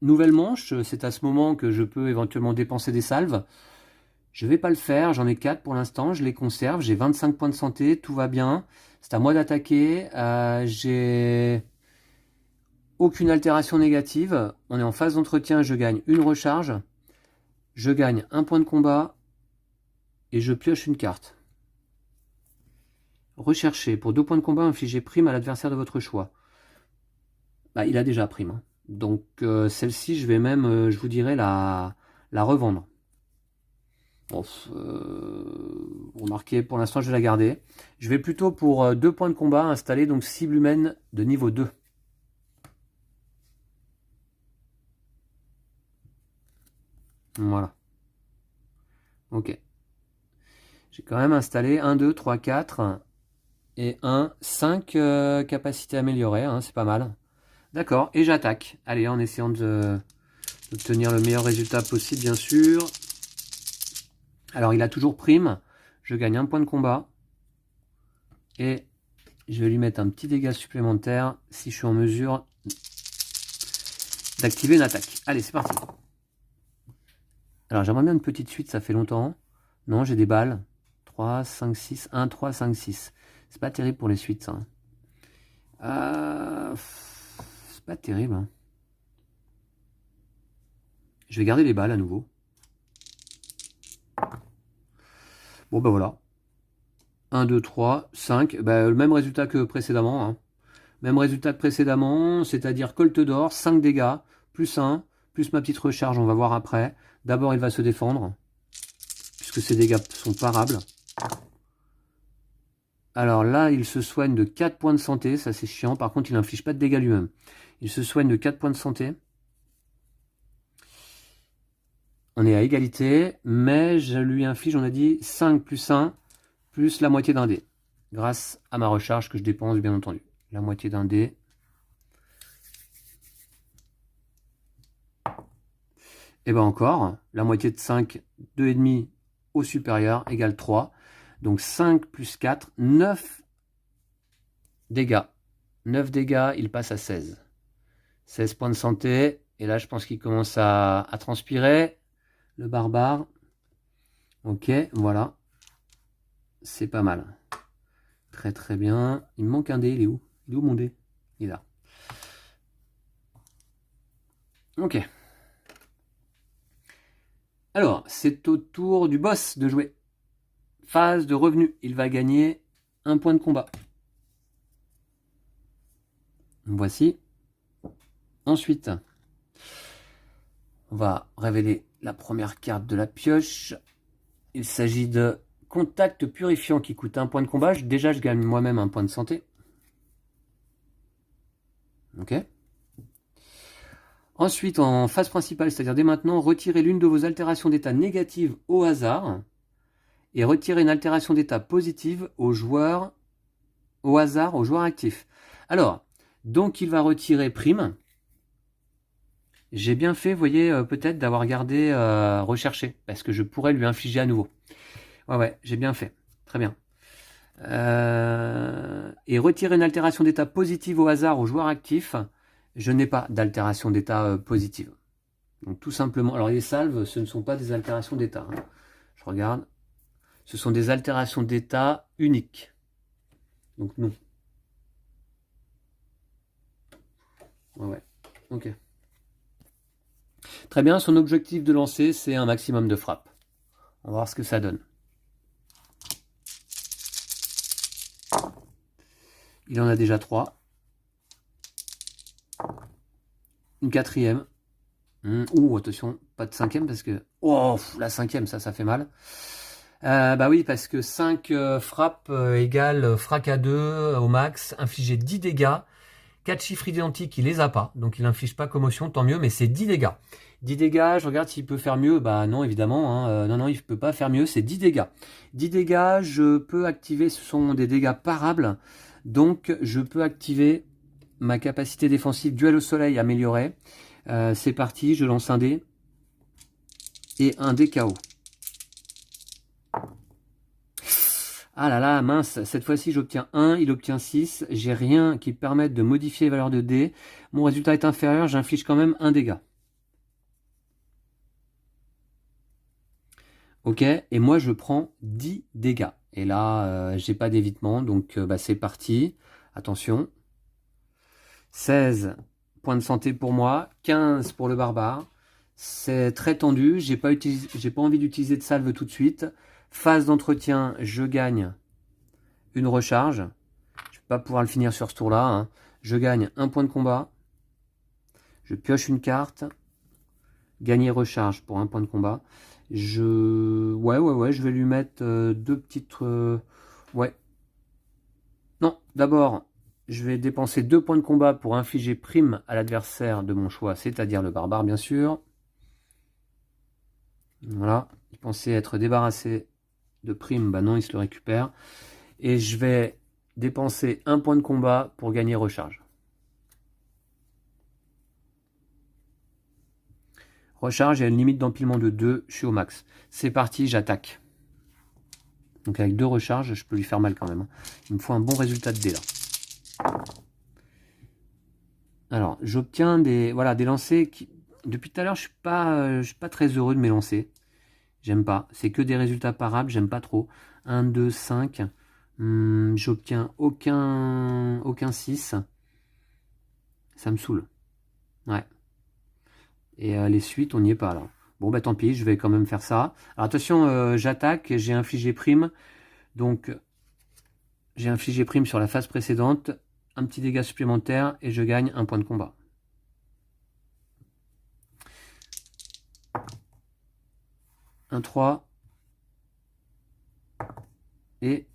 nouvelle manche. C'est à ce moment que je peux éventuellement dépenser des salves. Je ne vais pas le faire, j'en ai 4 pour l'instant, je les conserve. J'ai 25 points de santé, tout va bien. C'est à moi d'attaquer. J'ai aucune altération négative. On est en phase d'entretien, je gagne une recharge. Je gagne un point de combat. Et je pioche une carte. Rechercher. Pour 2 points de combat, infligez prime à l'adversaire de votre choix. Bah, il a déjà prime. Hein. Donc celle-ci, je vais même, je vous dirais, la revendre. Bon, remarquez, pour l'instant, je vais la garder. Je vais plutôt pour 2 points de combat installer donc cible humaine de niveau 2. Voilà. Ok. J'ai quand même installé 1, 2, 3, 4 et 1, 5 capacités améliorées, hein, c'est pas mal. D'accord, et j'attaque. Allez, en essayant d'obtenir le meilleur résultat possible, bien sûr. Alors, il a toujours prime. Je gagne un point de combat. Et je vais lui mettre un petit dégât supplémentaire si je suis en mesure d'activer une attaque. Allez, c'est parti. Alors, j'aimerais bien une petite suite, ça fait longtemps. Non, j'ai des balles. 3, 5, 6, 1, 3, 5, 6. C'est pas terrible pour les suites, ça. C'est pas terrible. Hein. Je vais garder les balles à nouveau. Bon, ben voilà. 1, 2, 3, 5. Ben, le même résultat que précédemment. Hein. Même résultat que précédemment, c'est-à-dire colte d'or, 5 dégâts, plus 1, plus ma petite recharge, on va voir après. D'abord, il va se défendre, puisque ses dégâts sont parables. Alors là, il se soigne de 4 points de santé, ça c'est chiant. Par contre, il n'inflige pas de dégâts lui-même. Il se soigne de 4 points de santé. On est à égalité, mais je lui inflige, on a dit, 5 plus 1, plus la moitié d'un dé. Grâce à ma recharge que je dépense, bien entendu. La moitié d'un dé. Et bien encore, la moitié de 5, 2,5 au supérieur, égale 3. Donc 5 plus 4, 9 dégâts. 9 dégâts, il passe à 16. 16 points de santé. Et là, je pense qu'il commence à transpirer. Le barbare. Ok, voilà. C'est pas mal. Très très bien. Il me manque un dé, il est où? Il est où mon dé? Il est là. Ok. Alors, c'est au tour du boss de jouer. Phase de revenu. Il va gagner un point de combat. Voici. Ensuite, on va révéler la première carte de la pioche. Il s'agit de contact purifiant qui coûte un point de combat. Déjà, je gagne moi-même un point de santé. Ok. Ensuite, en phase principale, c'est-à-dire dès maintenant, retirez l'une de vos altérations d'état négatives au hasard et retirez une altération d'état positive au hasard au joueur actif. Alors, donc il va retirer prime. J'ai bien fait, vous voyez, peut-être d'avoir gardé recherché, parce que je pourrais lui infliger à nouveau. Ouais, j'ai bien fait. Très bien. Et retirer une altération d'état positive au hasard au joueur actif. Je n'ai pas d'altération d'état positive. Donc tout simplement, alors les salves, ce ne sont pas des altérations d'état. Hein. Je regarde. Ce sont des altérations d'état uniques. Donc non. Ouais. Ok. Très bien, son objectif de lancer, c'est un maximum de frappe. On va voir ce que ça donne. Il en a déjà 3. Une quatrième. Attention, pas de cinquième parce que... Oh, la cinquième, ça fait mal. Bah oui, parce que 5 frappes égale frac à 2 au max, infliger 10 dégâts. 4 chiffres identiques, il les a pas, donc il n'inflige pas commotion, tant mieux, mais c'est 10 dégâts. 10 dégâts, je regarde s'il peut faire mieux. Bah non, évidemment, hein, non, il ne peut pas faire mieux, c'est 10 dégâts. 10 dégâts, je peux activer, ce sont des dégâts parables, donc je peux activer ma capacité défensive duel au soleil améliorée. C'est parti, je lance un dé et un dé KO. Ah là là, mince, cette fois-ci j'obtiens 1, il obtient 6, j'ai rien qui permette de modifier les valeurs de dés. Mon résultat est inférieur, j'inflige quand même un dégât. Ok, et moi je prends 10 dégâts. Et là, j'ai pas d'évitement, donc c'est parti. Attention. 16 points de santé pour moi, 15 pour le barbare. C'est très tendu, j'ai pas envie d'utiliser de salve tout de suite. Phase d'entretien, je gagne une recharge. Je vais pas pouvoir le finir sur ce tour-là. Hein. Je gagne un point de combat. Je pioche une carte. Gagner recharge pour un point de combat. Ouais, je vais lui mettre deux petites... ouais. Non, d'abord, je vais dépenser 2 points de combat pour infliger prime à l'adversaire de mon choix, c'est-à-dire le barbare, bien sûr. Voilà, il pensait être débarrassé de prime, bah non, il se le récupère. Et je vais dépenser un point de combat pour gagner recharge. Recharge, il y a une limite d'empilement de 2, je suis au max. C'est parti, j'attaque. Donc avec 2 recharges, je peux lui faire mal quand même. Il me faut un bon résultat de dés là. Alors, j'obtiens des lancers qui... Depuis tout à l'heure, je suis pas très heureux de mes lancers. J'aime pas. C'est que des résultats parables, j'aime pas trop. 1, 2, 5. J'obtiens aucun 6. Ça me saoule. Ouais. Et les suites, on n'y est pas là. Bon, bah tant pis, je vais quand même faire ça. Alors attention, j'attaque, j'ai infligé prime. Donc, j'ai infligé prime sur la phase précédente. Un petit dégât supplémentaire et je gagne un point de combat. Un 3 et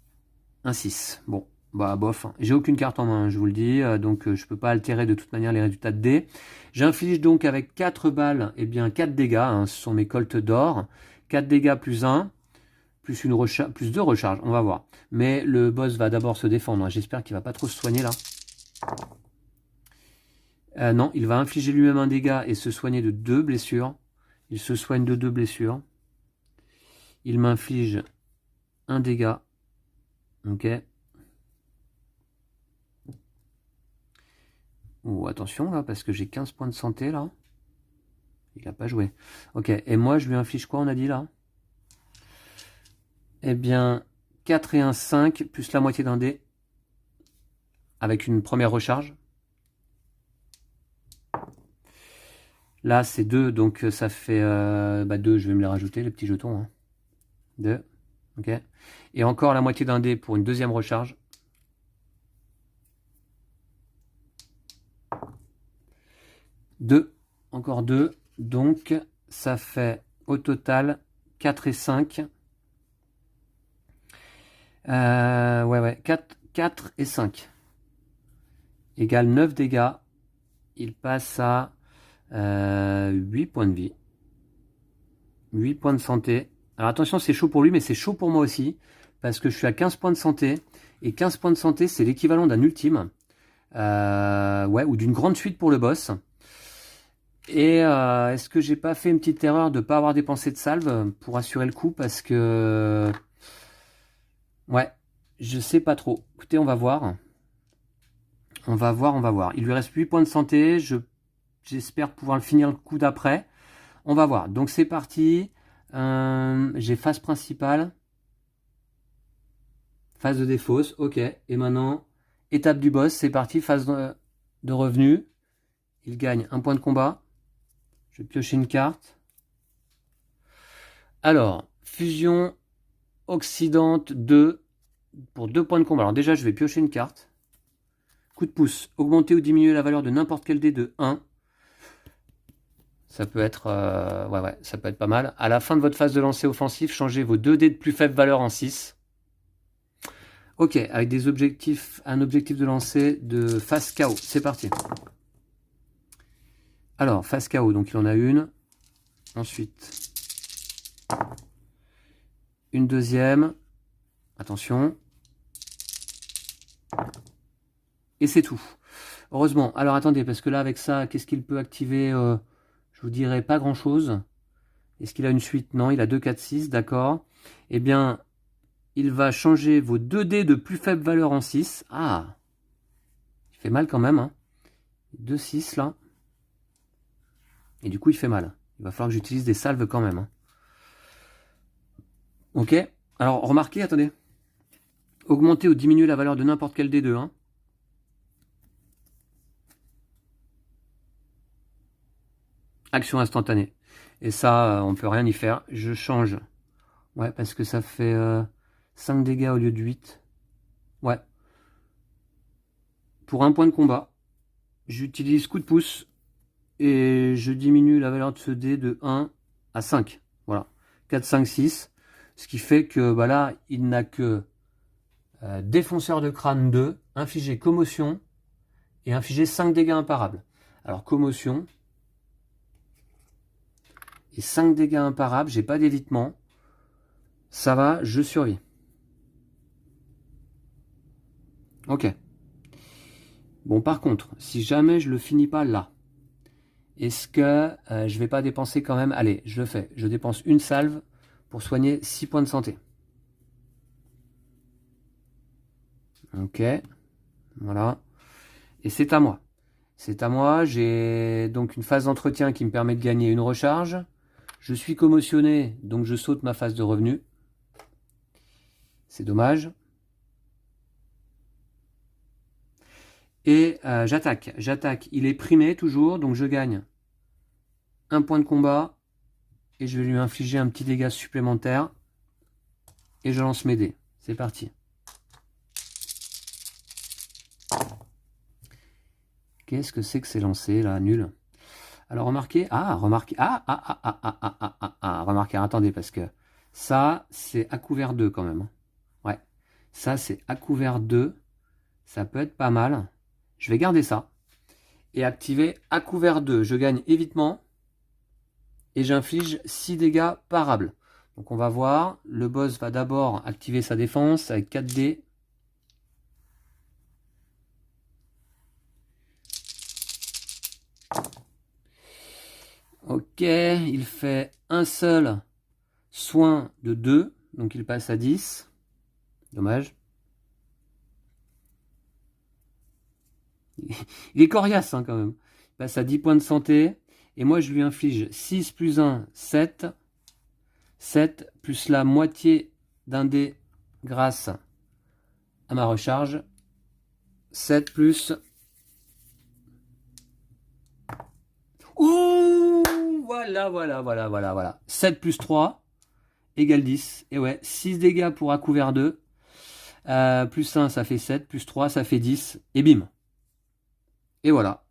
un 6. Bon, bah bof. J'ai aucune carte en main, je vous le dis, donc je peux pas altérer de toute manière les résultats de dés. J'inflige donc avec 4 balles, et bien 4 dégâts, hein, ce sont mes coltes d'or. 4 dégâts plus 1, plus, plus 2 recharges, on va voir. Mais le boss va d'abord se défendre, j'espère qu'il va pas trop se soigner là. Non, il va infliger lui-même un dégât et se soigner de 2 blessures. Il se soigne de 2 blessures. Il m'inflige un dégât. Ok. Oh, attention là, parce que j'ai 15 points de santé là. Il n'a pas joué. Ok, et moi je lui inflige quoi on a dit là? Eh bien, 4 et 1, 5, plus la moitié d'un dé. Avec une première recharge. Là c'est 2, donc ça fait 2, je vais me les rajouter, les petits jetons. Hein. 2, ok. Et encore la moitié d'un dé pour une deuxième recharge. 2, encore 2, donc ça fait au total 4 et 5. 4 et 5 égale 9 dégâts. Il passe à 8 points de vie. 8 points de santé. Alors attention, c'est chaud pour lui, mais c'est chaud pour moi aussi. Parce que je suis à 15 points de santé. Et 15 points de santé, c'est l'équivalent d'un ultime. Ou d'une grande suite pour le boss. Et est-ce que j'ai pas fait une petite erreur de ne pas avoir dépensé de salve pour assurer le coup? Parce que... Ouais, je sais pas trop. Écoutez, on va voir. On va voir. Il lui reste 8 points de santé. J'espère pouvoir le finir le coup d'après. On va voir. Donc c'est parti. J'ai phase principale. Phase de défausse. Ok. Et maintenant, étape du boss. C'est parti. Phase de revenu. Il gagne un point de combat. Je vais piocher une carte. Alors, fusion oxydante 2 pour 2 points de combat. Alors déjà, je vais piocher une carte. Coup de pouce. Augmenter ou diminuer la valeur de n'importe quel dé de 1. Ça peut être ça peut être pas mal. À la fin de votre phase de lancer offensif, changez vos 2 dés de plus faible valeur en 6. Ok, avec des objectifs, un objectif de lancer de phase KO. C'est parti. Alors, phase KO, donc il en a une. Ensuite, une deuxième. Attention. Et c'est tout. Heureusement. Alors attendez, parce que là, avec ça, qu'est-ce qu'il peut activer Je vous dirais pas grand-chose. Est-ce qu'il a une suite? Non, il a 2, 4, 6, d'accord. Eh bien, il va changer vos 2 dés de plus faible valeur en 6. Ah, il fait mal quand même. Hein. 2, 6 là. Et du coup, il fait mal. Il va falloir que j'utilise des salves quand même. Hein. Ok. Alors, remarquez, attendez. Augmenter ou diminuer la valeur de n'importe quel dé de 1. Action instantanée. Et ça, on peut rien y faire. Je change. Ouais, parce que ça fait 5 dégâts au lieu de 8. Ouais. Pour un point de combat, j'utilise coup de pouce. Et je diminue la valeur de ce dé de 1 à 5. Voilà. 4, 5, 6. Ce qui fait que là, il n'a que défonceur de crâne 2, infliger commotion et infliger 5 dégâts imparables. Alors commotion. et 5 dégâts imparables. J'ai pas d'évitement. Ça va, je survis. Ok. Bon, par contre, si jamais je le finis pas là, est-ce que je vais pas dépenser quand même? Allez, je le fais. Je dépense une salve pour soigner 6 points de santé. Ok. Voilà. Et c'est à moi. C'est à moi. J'ai donc une phase d'entretien qui me permet de gagner une recharge. Je suis commotionné, donc je saute ma phase de revenu. C'est dommage. Et j'attaque. J'attaque. Il est primé toujours, donc je gagne un point de combat. Et je vais lui infliger un petit dégât supplémentaire. Et je lance mes dés. C'est parti. Qu'est-ce que c'est que c'est lancé là? Nul. Alors remarquez. Remarquez. Remarquez. Attendez, parce que ça, c'est à couvert 2 quand même. Ouais. Ça, c'est à couvert 2. Ça peut être pas mal. Je vais garder ça. Et activer à couvert 2. Je gagne évitement. Et j'inflige 6 dégâts parables. Donc on va voir. Le boss va d'abord activer sa défense avec 4 dés. Ok, il fait un seul soin de 2. Donc il passe à 10. Dommage. Il est coriace hein, quand même. Il passe à 10 points de santé. Et moi, je lui inflige 6 plus 1, 7. 7 plus la moitié d'un dé grâce à ma recharge. 7 plus... Ouh, voilà. 7 plus 3 égale 10. Et ouais, 6 dégâts pour à couvert 2. Plus 1, ça fait 7. Plus 3, ça fait 10. Et bim. Et voilà.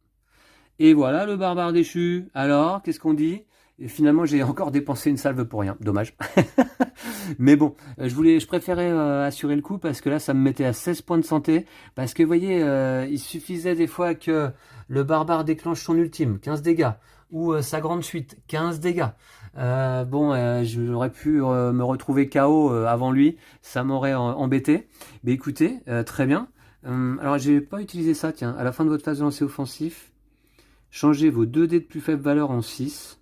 Et voilà le barbare déchu. Alors, qu'est-ce qu'on dit? Et finalement, j'ai encore dépensé une salve pour rien. Dommage. Mais bon, je préférais assurer le coup parce que là, ça me mettait à 16 points de santé. Parce que, vous voyez, il suffisait des fois que le barbare déclenche son ultime, 15 dégâts. Ou sa grande suite, 15 dégâts. J'aurais pu me retrouver KO avant lui. Ça m'aurait embêté. Mais écoutez, très bien. Alors, j'ai pas utilisé ça, tiens. À la fin de votre phase de lancer offensif, changez vos 2 dés de plus faible valeur en 6.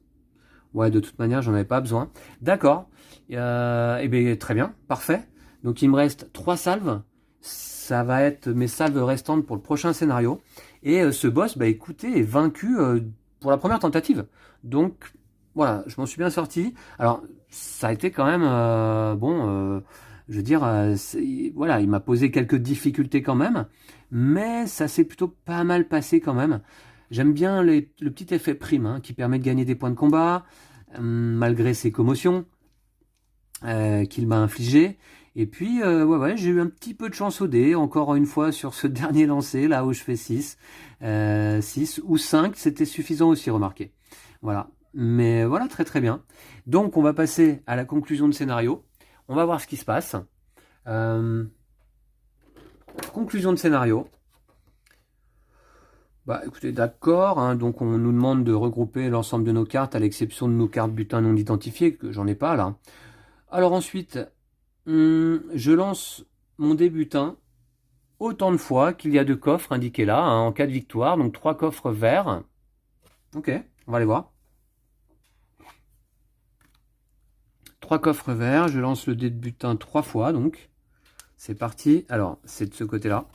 Ouais, de toute manière, j'en avais pas besoin. D'accord. Eh bien, très bien. Parfait. Donc, il me reste 3 salves. Ça va être mes salves restantes pour le prochain scénario. Et ce boss, bah écoutez, est vaincu pour la première tentative. Donc, voilà, je m'en suis bien sorti. Alors, ça a été quand même... je veux dire, voilà, il m'a posé quelques difficultés quand même. Mais ça s'est plutôt pas mal passé quand même. J'aime bien le petit effet prime hein, qui permet de gagner des points de combat, malgré ses commotions qu'il m'a infligées. Et puis, j'ai eu un petit peu de chance au dé, encore une fois sur ce dernier lancer, là où je fais 6. 6 ou 5, c'était suffisant aussi, remarquez. Voilà. Mais voilà, très très bien. Donc, on va passer à la conclusion de scénario. On va voir ce qui se passe. Conclusion de scénario. Bah écoutez, d'accord, hein, donc on nous demande de regrouper l'ensemble de nos cartes à l'exception de nos cartes butin non identifiées, que j'en ai pas là. Alors ensuite, je lance mon dé butin autant de fois qu'il y a de coffres indiqués là, hein, en cas de victoire, donc 3 coffres verts. Ok, on va les voir. 3 coffres verts, je lance le dé de butin 3 fois, donc c'est parti. Alors, c'est de ce côté-là.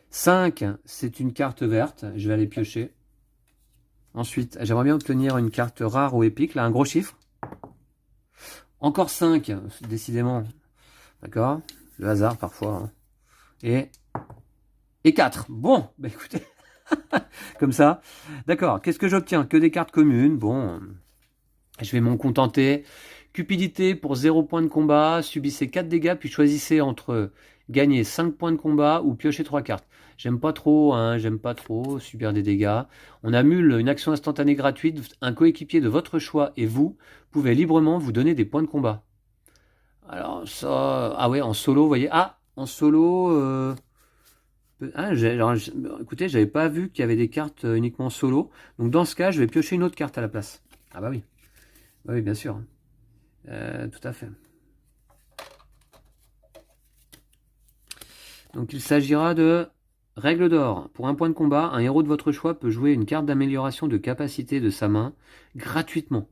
5, c'est une carte verte, je vais aller piocher. Ensuite, j'aimerais bien obtenir une carte rare ou épique, là, un gros chiffre. Encore 5, décidément. D'accord, le hasard parfois. Hein. Et 4. Bon, bah écoutez, comme ça. D'accord, qu'est-ce que j'obtiens? Que des cartes communes. Bon, je vais m'en contenter. Cupidité pour 0 points de combat. Subissez 4 dégâts, puis choisissez entre gagner 5 points de combat ou piocher 3 cartes. J'aime pas trop, hein, j'aime pas trop subir des dégâts. On annule une action instantanée gratuite. Un coéquipier de votre choix et vous pouvez librement vous donner des points de combat. Alors ça... Ah ouais, en solo, vous voyez. Ah, en solo... Ah, écoutez, j'avais pas vu qu'il y avait des cartes uniquement solo. Donc dans ce cas, je vais piocher une autre carte à la place. Ah bah oui. Bah oui, bien sûr. Tout à fait. Donc il s'agira de règle d'or. Pour un point de combat, un héros de votre choix peut jouer une carte d'amélioration de capacité de sa main gratuitement.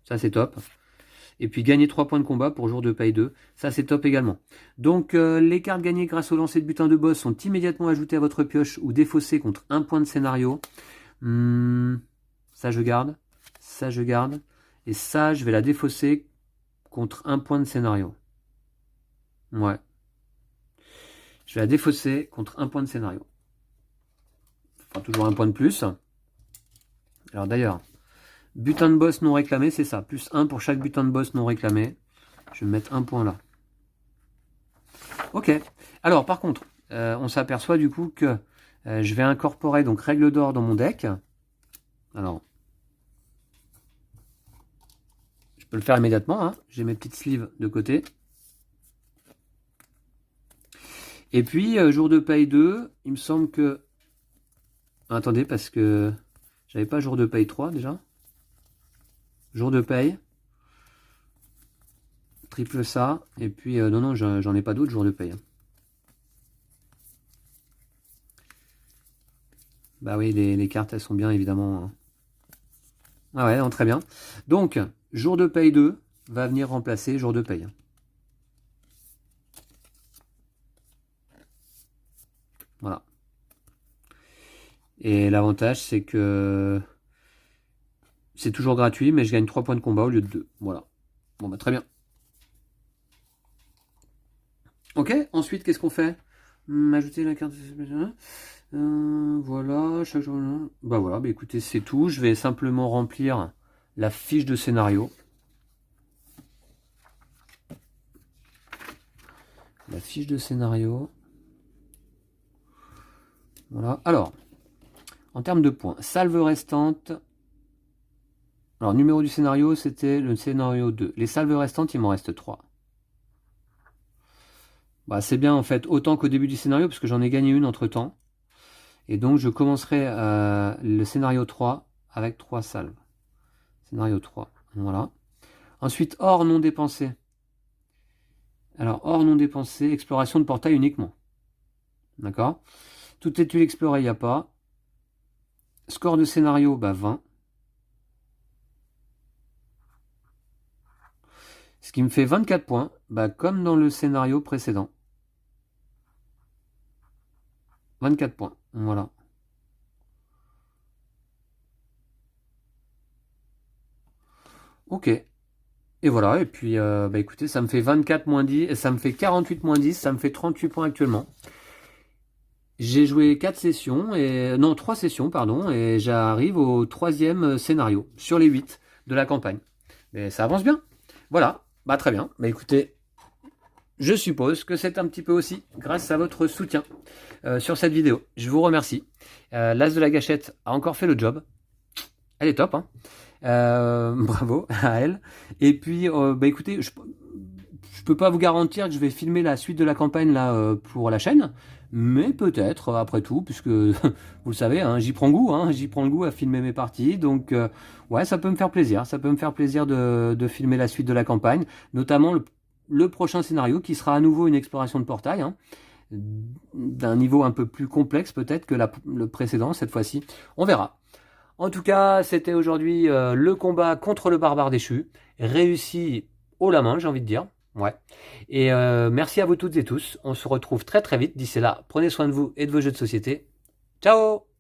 Ça c'est top. Et puis gagner 3 points de combat pour jour de paye 2. Ça c'est top également. Donc les cartes gagnées grâce au lancer de butin de boss sont immédiatement ajoutées à votre pioche ou défaussées contre un point de scénario. Ça je garde. Ça je garde. Et ça je vais la défausser contre un point de scénario. Ouais. Je vais la défausser contre un point de scénario. Enfin, toujours un point de plus. Alors d'ailleurs, butin de boss non réclamé, c'est ça. Plus 1 pour chaque butin de boss non réclamé. Je vais mettre un point là. Ok. Alors par contre, on s'aperçoit du coup que je vais incorporer donc règle d'or dans mon deck. Alors, je peux le faire immédiatement. Hein. J'ai mes petites sleeves de côté. Et puis, jour de paye 2, il me semble que... Attendez, parce que j'avais pas jour de paye 3 déjà. Jour de paye. Triple ça. Et puis, non, j'en ai pas d'autres jours de paye. Bah oui, les cartes, elles sont bien, évidemment. Ah ouais, non, très bien. Donc, jour de paye 2 va venir remplacer jour de paye. Voilà. Et l'avantage, c'est que c'est toujours gratuit, mais je gagne 3 points de combat au lieu de 2. Voilà. Bon, bah très bien. Ok, ensuite, qu'est-ce qu'on fait? Ajouter la carte... voilà, chaque jour... Bah voilà, bah écoutez, c'est tout. Je vais simplement remplir la fiche de scénario. La fiche de scénario. Voilà. Alors, en termes de points, salve restante. Alors, numéro du scénario, c'était le scénario 2. Les salves restantes, il m'en reste 3. Bah, c'est bien, en fait, autant qu'au début du scénario, parce que j'en ai gagné une entre-temps. Et donc, je commencerai le scénario 3 avec 3 salves. Scénario 3, voilà. Ensuite, or non dépensé. Alors, or non dépensé, exploration de portail uniquement. D'accord? Toute étude explorée, il n'y a pas. Score de scénario, bah 20. Ce qui me fait 24 points, bah comme dans le scénario précédent. 24 points, voilà. Ok. Et voilà, et puis bah écoutez, ça me fait 24 moins 10, et ça me fait 48 moins 10, ça me fait 38 points actuellement. J'ai joué 4 sessions, non 3 sessions, pardon, et j'arrive au 3e scénario, sur les 8 de la campagne. Mais ça avance bien. Voilà, bah très bien. Bah écoutez, je suppose que c'est un petit peu aussi grâce à votre soutien sur cette vidéo. Je vous remercie. L'As de la gâchette a encore fait le job. Elle est top, hein. Bravo à elle. Et puis, bah écoutez, je peux pas vous garantir que je vais filmer la suite de la campagne là pour la chaîne, mais peut-être après tout, puisque vous le savez, hein, j'y prends goût, hein, j'y prends le goût à filmer mes parties, donc ouais, ça peut me faire plaisir, ça peut me faire plaisir de filmer la suite de la campagne, notamment le prochain scénario qui sera à nouveau une exploration de portail, hein, d'un niveau un peu plus complexe peut-être que le précédent cette fois-ci, on verra. En tout cas, c'était aujourd'hui le combat contre le barbare déchu, réussi haut la main, j'ai envie de dire. Ouais. Et merci à vous toutes et tous. On se retrouve très très vite. D'ici là, prenez soin de vous et de vos jeux de société. Ciao!